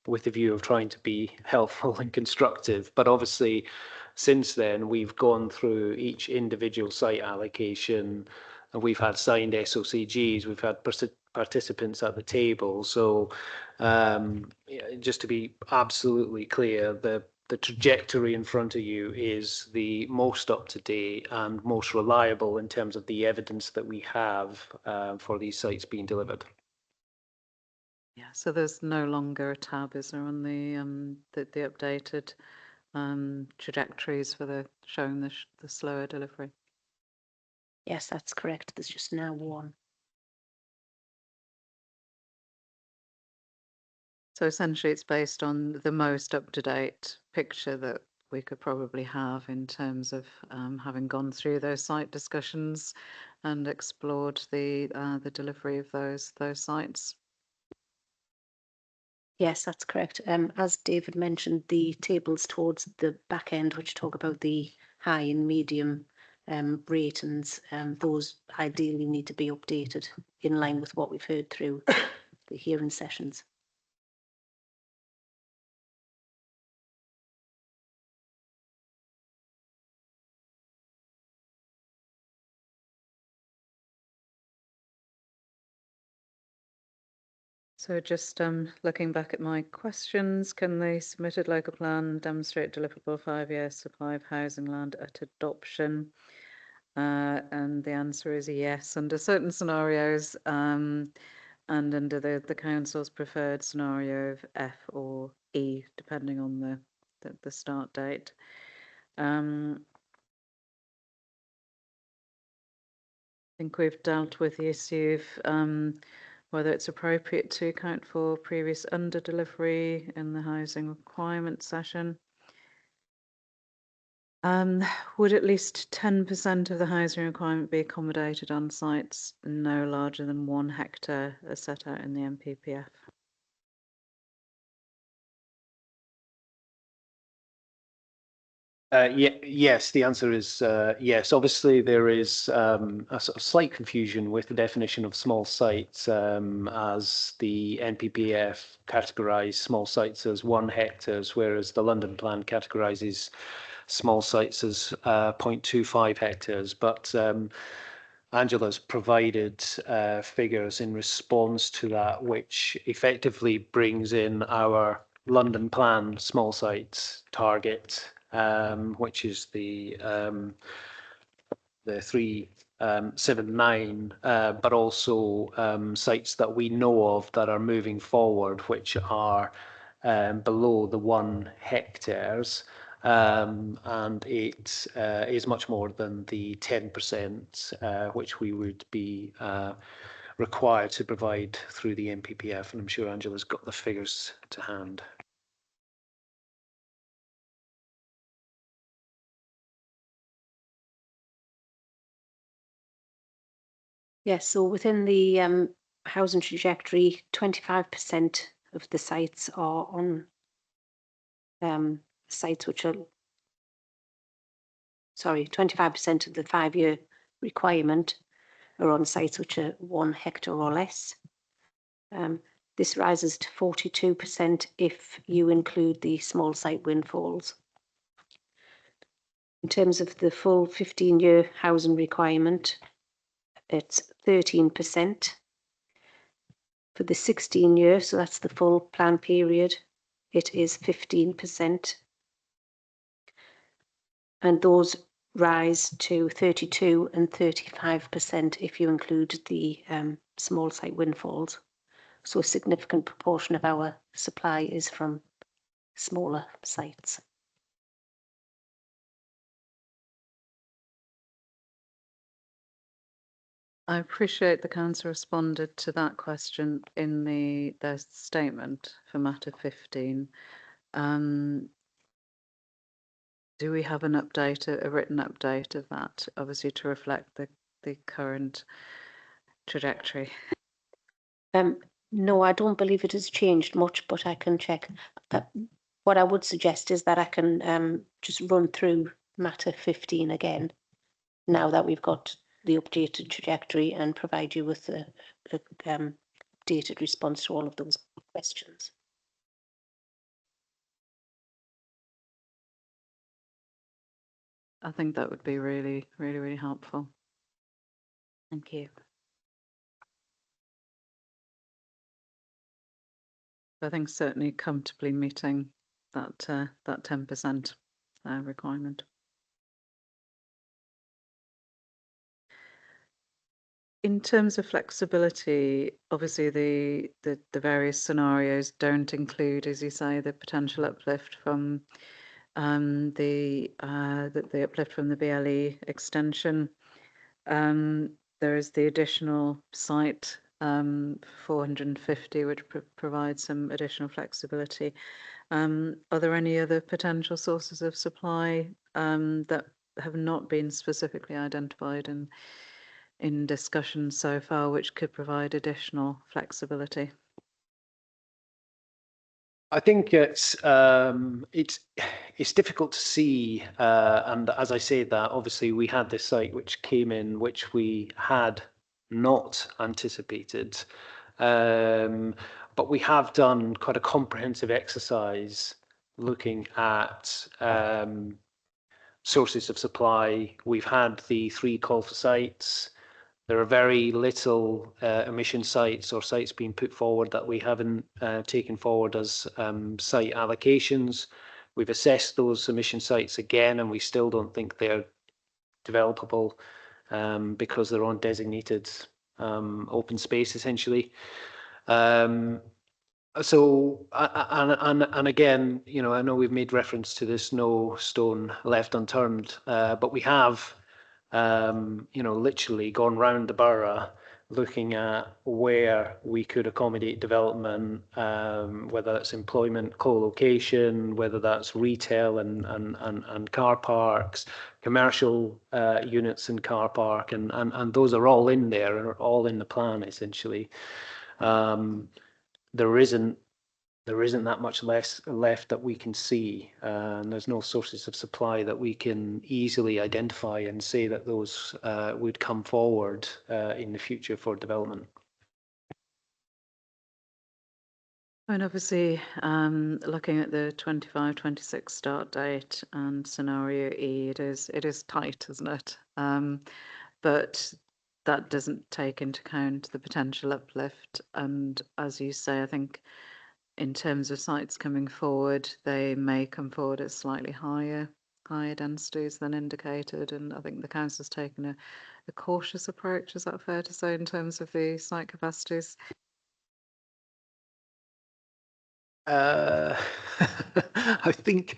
B: with the view of trying to be helpful and constructive. But obviously, since then, we've gone through each individual site allocation, and we've had signed SOCGs, we've had participants at the table. So just to be absolutely clear, the trajectory in front of you is the most up-to-date and most reliable in terms of the evidence that we have for these sites being delivered.
A: Yeah, so there's no longer a tab, is there, on the updated trajectories for the showing the slower delivery?
C: Yes, that's correct. There's just now one.
A: So essentially it's based on the most up-to-date picture that we could probably have in terms of having gone through those site discussions and explored the delivery of those sites.
C: Yes, that's correct. As David mentioned, the tables towards the back end, which talk about the high and medium ratings, those ideally need to be updated in line with what we've heard through the hearing sessions.
A: So just looking back at my questions, can the submitted local plan demonstrate deliverable 5-year supply of housing land at adoption? And the answer is yes, under certain scenarios, and under the council's preferred scenario of F or E, depending on the start date. I think we've dealt with the issue of whether it's appropriate to account for previous under-delivery in the housing requirement session. Would at least 10% of the housing requirement be accommodated on sites no larger than 1 hectare as set out in the NPPF?
B: Yes, the answer is yes. Obviously, there is a sort of slight confusion with the definition of small sites, as the NPPF categorise small sites as 1 hectares, whereas the London Plan categorises small sites as 0.25 hectares. But Angela's provided figures in response to that, which effectively brings in our London Plan small sites target, which is the 379, but also sites that we know of that are moving forward, which are below the 1 hectares. And it is much more than the 10%, which we would be required to provide through the NPPF. And I'm sure Angela's got the figures to hand.
C: Yes, so within the housing trajectory, 25% of the sites are on sites which are, sorry, 25% of the 5-year requirement are on sites which are 1 hectare or less. This rises to 42% if you include the small site windfalls. In terms of the full 15-year housing requirement, it's 13%. For the 16-year, so that's the full plan period, it is 15%. And those rise to 32 and 35% if you include the small site windfalls. So a significant proportion of our supply is from smaller sites.
A: I appreciate the council responded to that question in their statement for matter 15. Do we have an update, a written update of that, obviously to reflect the current trajectory?
C: No, I don't believe it has changed much, but I can check. What I would suggest is that I can just run through matter 15 again, now that we've got the updated trajectory, and provide you with a updated response to all of those questions.
A: I think that would be really, really, really helpful. Thank you. I think certainly comfortably meeting that 10% requirement. In terms of flexibility, obviously the various scenarios don't include, as you say, the potential uplift from the uplift from the BLE extension. There is the additional site 450, which provides some additional flexibility. Are there any other potential sources of supply that have not been specifically identified in discussion so far, which could provide additional flexibility?
B: I think it's difficult to see, and as I say that, obviously we had this site which came in, which we had not anticipated, but we have done quite a comprehensive exercise looking at sources of supply. We've had the 3 call for sites. There are very little emission sites or sites being put forward that we haven't taken forward as site allocations. We've assessed those emission sites again, and we still don't think they're developable because they're on designated open space, essentially. So, and again, you know, I know we've made reference to this no stone left unturned, but we have you know, literally gone round the borough looking at where we could accommodate development, whether that's employment co-location, whether that's retail and car parks, commercial units and car park, and those are all in there and are all in the plan essentially. There isn't that much less left that we can see, and there's no sources of supply that we can easily identify and say that those would come forward in the future for development.
A: And obviously, looking at the 25-26 start date and scenario E, it is tight, isn't it? But that doesn't take into account the potential uplift. And as you say, I think in terms of sites coming forward, they may come forward at slightly higher densities than indicated. And I think the council's taken a cautious approach. Is that fair to say in terms of the site capacities?
B: I think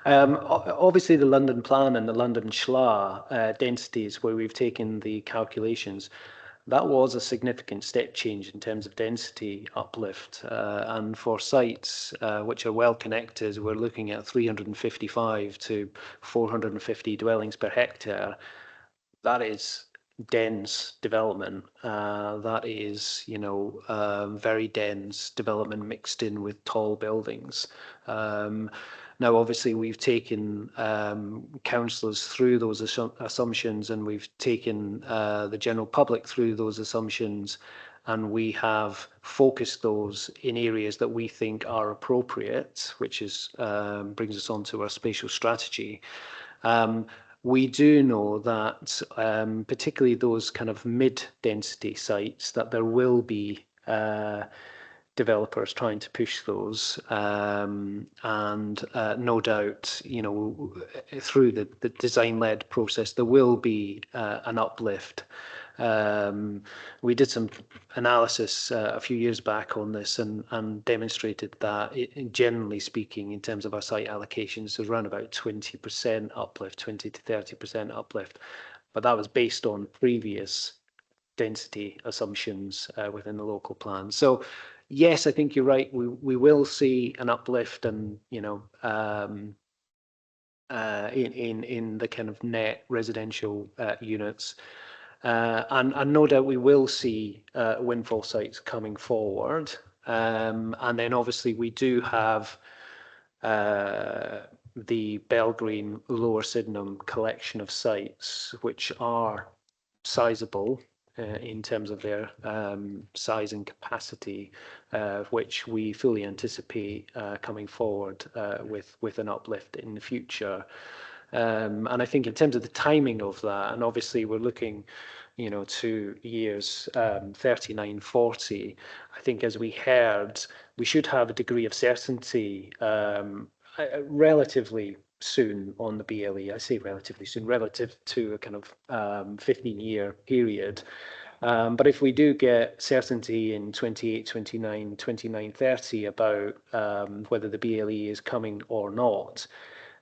B: obviously the London plan and the London SLA densities where we've taken the calculations, that was a significant step change in terms of density uplift. And for sites which are well connected, we're looking at 355 to 450 dwellings per hectare. That is dense development. That is, very dense development mixed in with tall buildings. Now, obviously, we've taken councillors through those assumptions, and we've taken the general public through those assumptions, and we have focused those in areas that we think are appropriate, which is brings us on to our spatial strategy. We do know that, particularly those kind of mid-density sites, that there will be developers trying to push those, and no doubt, through the design-led process, there will be an uplift. We did some analysis a few years back on this and demonstrated that, generally speaking, in terms of our site allocations, there's around about 20% uplift, 20 to 30% uplift, but that was based on previous density assumptions within the local plan. So yes, I think you're right. We will see an uplift, and in the kind of net residential units, and no doubt we will see windfall sites coming forward. And then obviously we do have the Belgreen Lower Sydenham collection of sites, which are sizable in terms of their size and capacity, which we fully anticipate coming forward with an uplift in the future. And I think in terms of the timing of that, and obviously we're looking, to years 39, 40, I think, as we heard, we should have a degree of certainty relatively soon on the BLE. I say relatively soon, relative to a kind of 15-year period. But if we do get certainty in 28, 29, 29, 30 about whether the BLE is coming or not,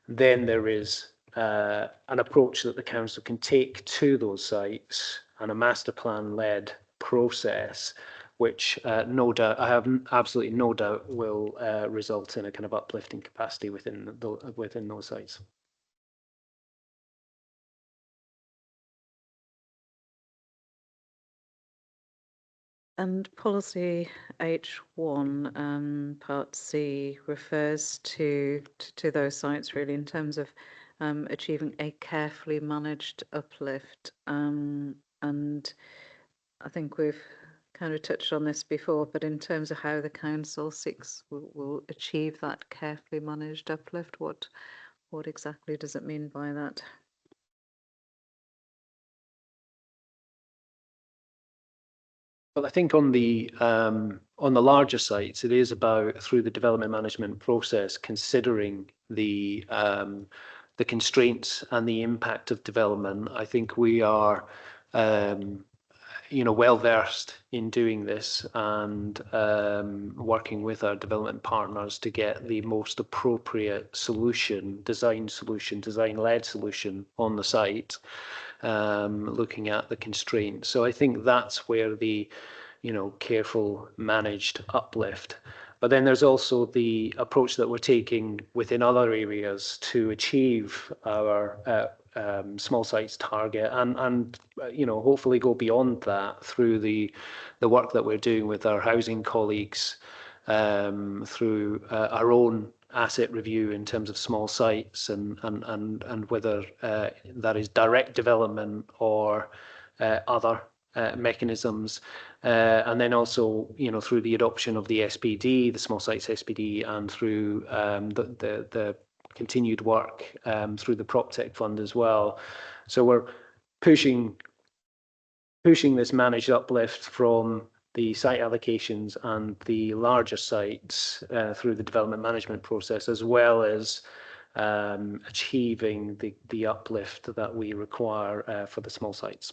B: then there is an approach that the council can take to those sites, and a master plan led process, which no doubt, I have absolutely no doubt, will result in a kind of uplifting capacity within those sites.
A: And policy H1, part C, refers to those sites really in terms of achieving a carefully managed uplift. And I think we've kind of touched on this before, but in terms of how the council will achieve that carefully managed uplift, what exactly does it mean by that?
B: Well, I think on the larger sites, it is about, through the development management process, considering the constraints and the impact of development. I think we are well versed in doing this, and working with our development partners to get the most appropriate solution, design-led solution on the site, looking at the constraints. So I think that's where the careful managed uplift. But then there's also the approach that we're taking within other areas to achieve our small sites target, and hopefully go beyond that through the work that we're doing with our housing colleagues, through our own asset review in terms of small sites, and whether that is direct development or other mechanisms, and then also through the adoption of the SPD, the small sites SPD, and through the continued work through the PropTech Fund as well. So we're pushing this managed uplift from the site allocations and the larger sites through the development management process, as well as achieving the uplift that we require for the small sites.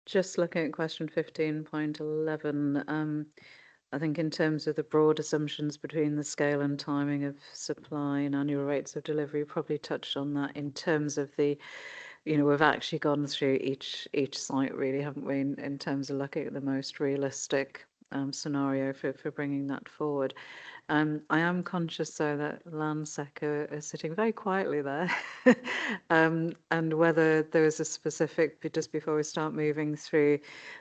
A: Just looking at question 15.11, I think in terms of the broad assumptions between the scale and timing of supply and annual rates of delivery, probably touched on that in terms of the, we've actually gone through each site really, haven't we, in terms of looking at the most realistic scenario for bringing that forward. I am conscious though that Landsec are sitting very quietly there, and whether there was a specific, just before we start moving through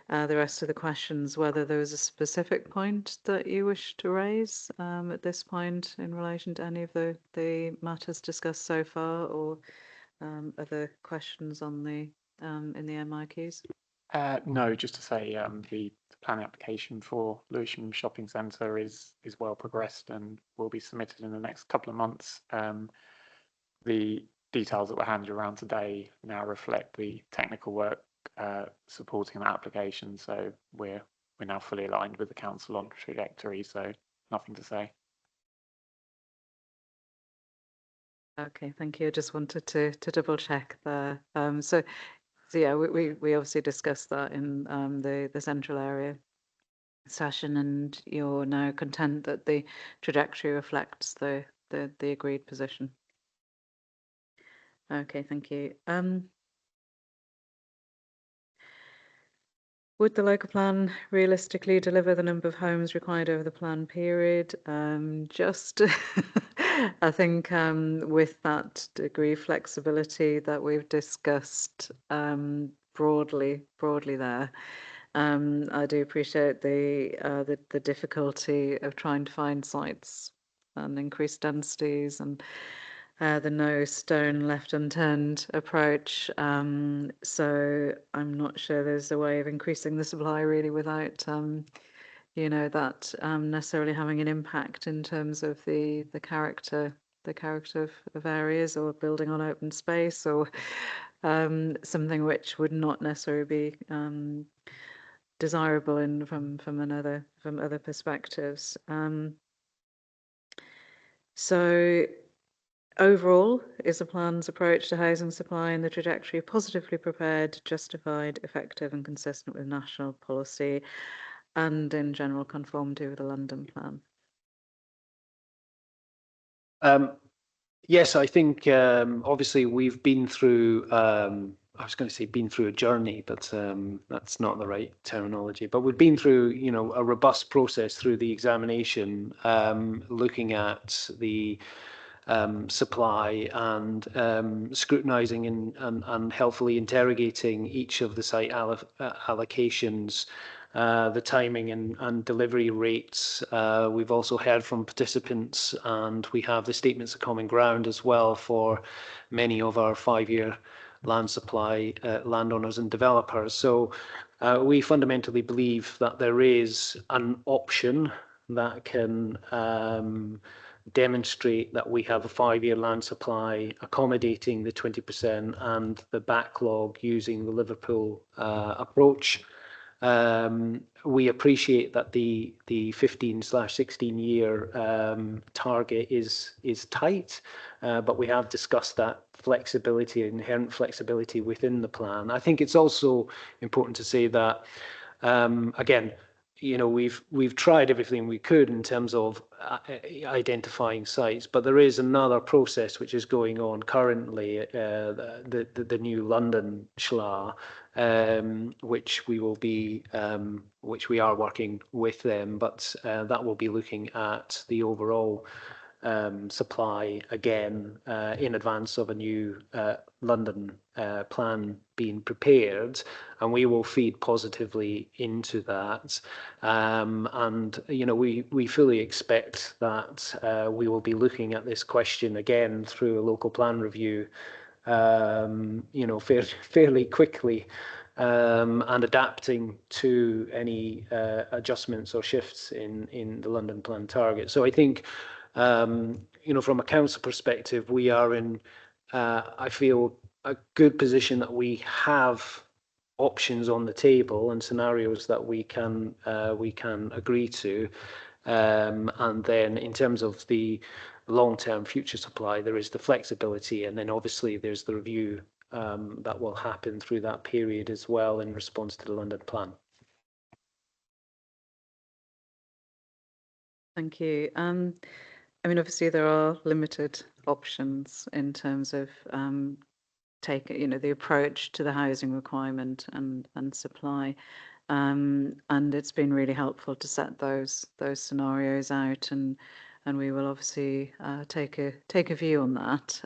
A: the rest of the questions, whether there was a specific point that you wish to raise at this point in relation to any of the matters discussed so far, or other questions on the in the MIQs.
E: No, just to say the planning application for Lewisham Shopping Centre is well progressed and will be submitted in the next couple of months. The details that were handed around today now reflect the technical work supporting that application. So we're now fully aligned with the council on trajectory. So nothing to say.
A: Okay, thank you. I just wanted to double check there. So yeah, we obviously discussed that in the central area session, and you're now content that the trajectory reflects the agreed position. Okay, thank you. Would the local plan realistically deliver the number of homes required over the plan period? Just, I think with that degree of flexibility that we've discussed broadly there, I do appreciate the difficulty of trying to find sites and increase densities and the no stone left unturned approach. So I'm not sure there's a way of increasing the supply really without, that necessarily having an impact in terms of the character of areas, or building on open space, or something which would not necessarily be desirable from other perspectives. So overall, is the plan's approach to housing supply and the trajectory positively prepared, justified, effective and consistent with national policy and in general conformity with the London plan?
B: Yes, I think obviously we've been through, I was going to say been through a journey, but that's not the right terminology. But we've been through, a robust process through the examination, looking at the supply and scrutinising and helpfully interrogating each of the site allocations, the timing and delivery rates. We've also heard from participants, and we have the statements of common ground as well for many of our 5-year land supply landowners and developers. So we fundamentally believe that there is an option that can demonstrate that we have a 5-year land supply accommodating the 20% and the backlog using the Liverpool approach. We appreciate that the 15/16 year target is tight, but we have discussed that flexibility, inherent flexibility within the plan. I think it's also important to say that, again, we've tried everything we could in terms of identifying sites, but there is another process which is going on currently, the new London SHLA, which we are working with them, but that will be looking at the overall supply again in advance of a new London plan being prepared, and we will feed positively into that. And we fully expect that we will be looking at this question again through a local plan review, fairly quickly. And adapting to any adjustments or shifts in the London plan target. So I think, from a council perspective, we are in, I feel, a good position that we have options on the table and scenarios that we can agree to. And then in terms of the long-term future supply, there is the flexibility, and then obviously there's the review that will happen through that period as well in response to the London plan.
A: Thank you. Obviously there are limited options in terms of the approach to the housing requirement and supply. and it's been really helpful to set those scenarios out, and we will obviously take a view on that.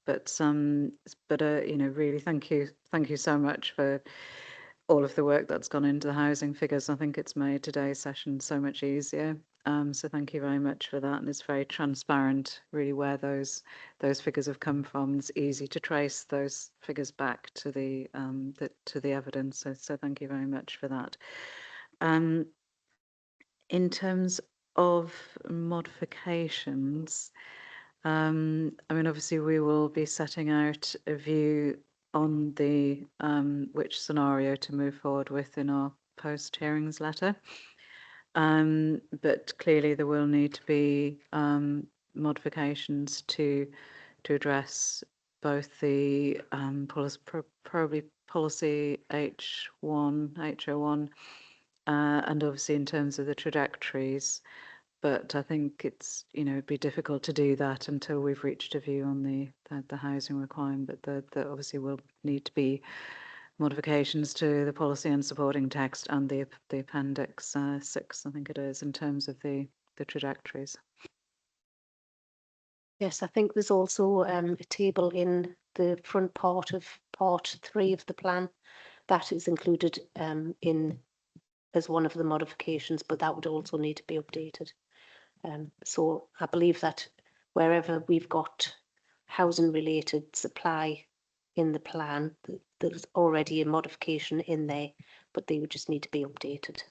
A: But you know, really thank you so much for all of the work that's gone into the housing figures. I think it's made today's session so much easier. So thank you very much for that, and it's very transparent, really, where those figures have come from. It's easy to trace those figures back to the evidence. So thank you very much for that. In terms of modifications, I mean, obviously we will be setting out a view on the which scenario to move forward with in our post-hearings letter. But clearly there will need to be modifications to address both the probably policy H01, and obviously in terms of the trajectories. But I think it's, you know, it'd be difficult to do that until we've reached a view on the housing requirement. But there obviously will need to be modifications to the policy and supporting text and the appendix 6, I think it is, in terms of the trajectories.
C: Yes, I think there's also a table in the front part of part 3 of the plan that is included in as one of the modifications, but that would also need to be updated. So I believe that wherever we've got housing related supply in the plan, there's already a modification in there, but they would just need to be updated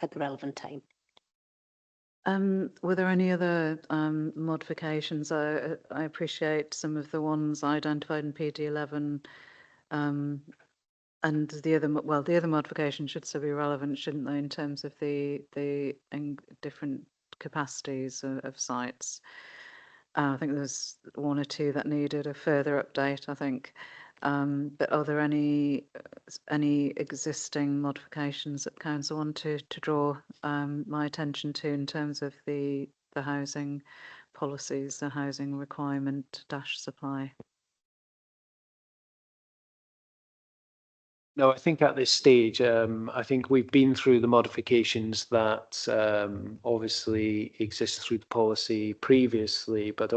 C: at the relevant time.
A: Were there any other modifications? I appreciate some of the ones identified in PD11, and the other modifications should still be relevant, shouldn't they, in terms of the different capacities of sites? I think there's one or two that needed a further update, I think. But are there any existing modifications that council want to draw my attention to in terms of the housing policies, the housing requirement supply?
B: No, I think at this stage, I think we've been through the modifications that obviously exist through the policy previously, but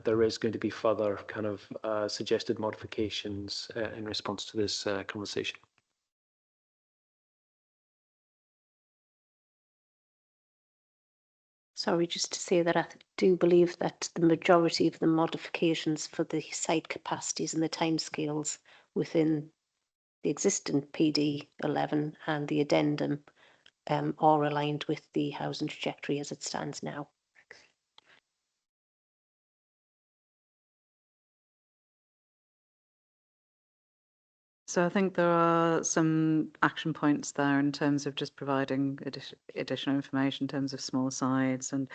B: there is going to be further kind of suggested modifications in response to this conversation.
C: Sorry, just to say that I do believe that the majority of the modifications for the site capacities and the timescales within the existing PD 11 and the addendum are aligned with the housing trajectory as it stands now.
A: So I think there are some action points there in terms of just providing additional information in terms of small sites and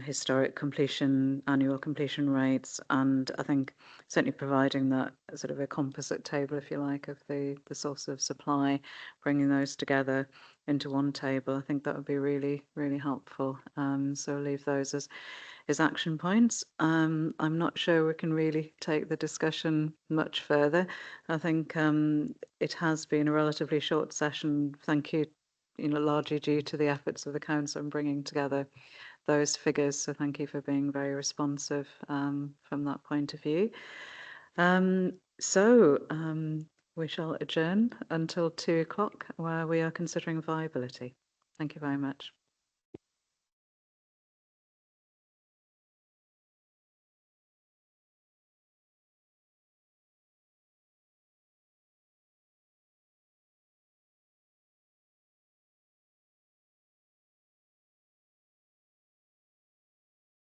A: historic completion, annual completion rates, and I think certainly providing that sort of a composite table, if you like, of the source of supply, bringing those together into one table. I think that would be really, really helpful. So I'll leave those as action points. I'm not sure we can really take the discussion much further. I think it has been a relatively short session. Thank you, largely due to the efforts of the council in bringing together those figures. So thank you for being very responsive from that point of view. We shall adjourn until 2 o'clock, where we are considering viability. Thank you very much.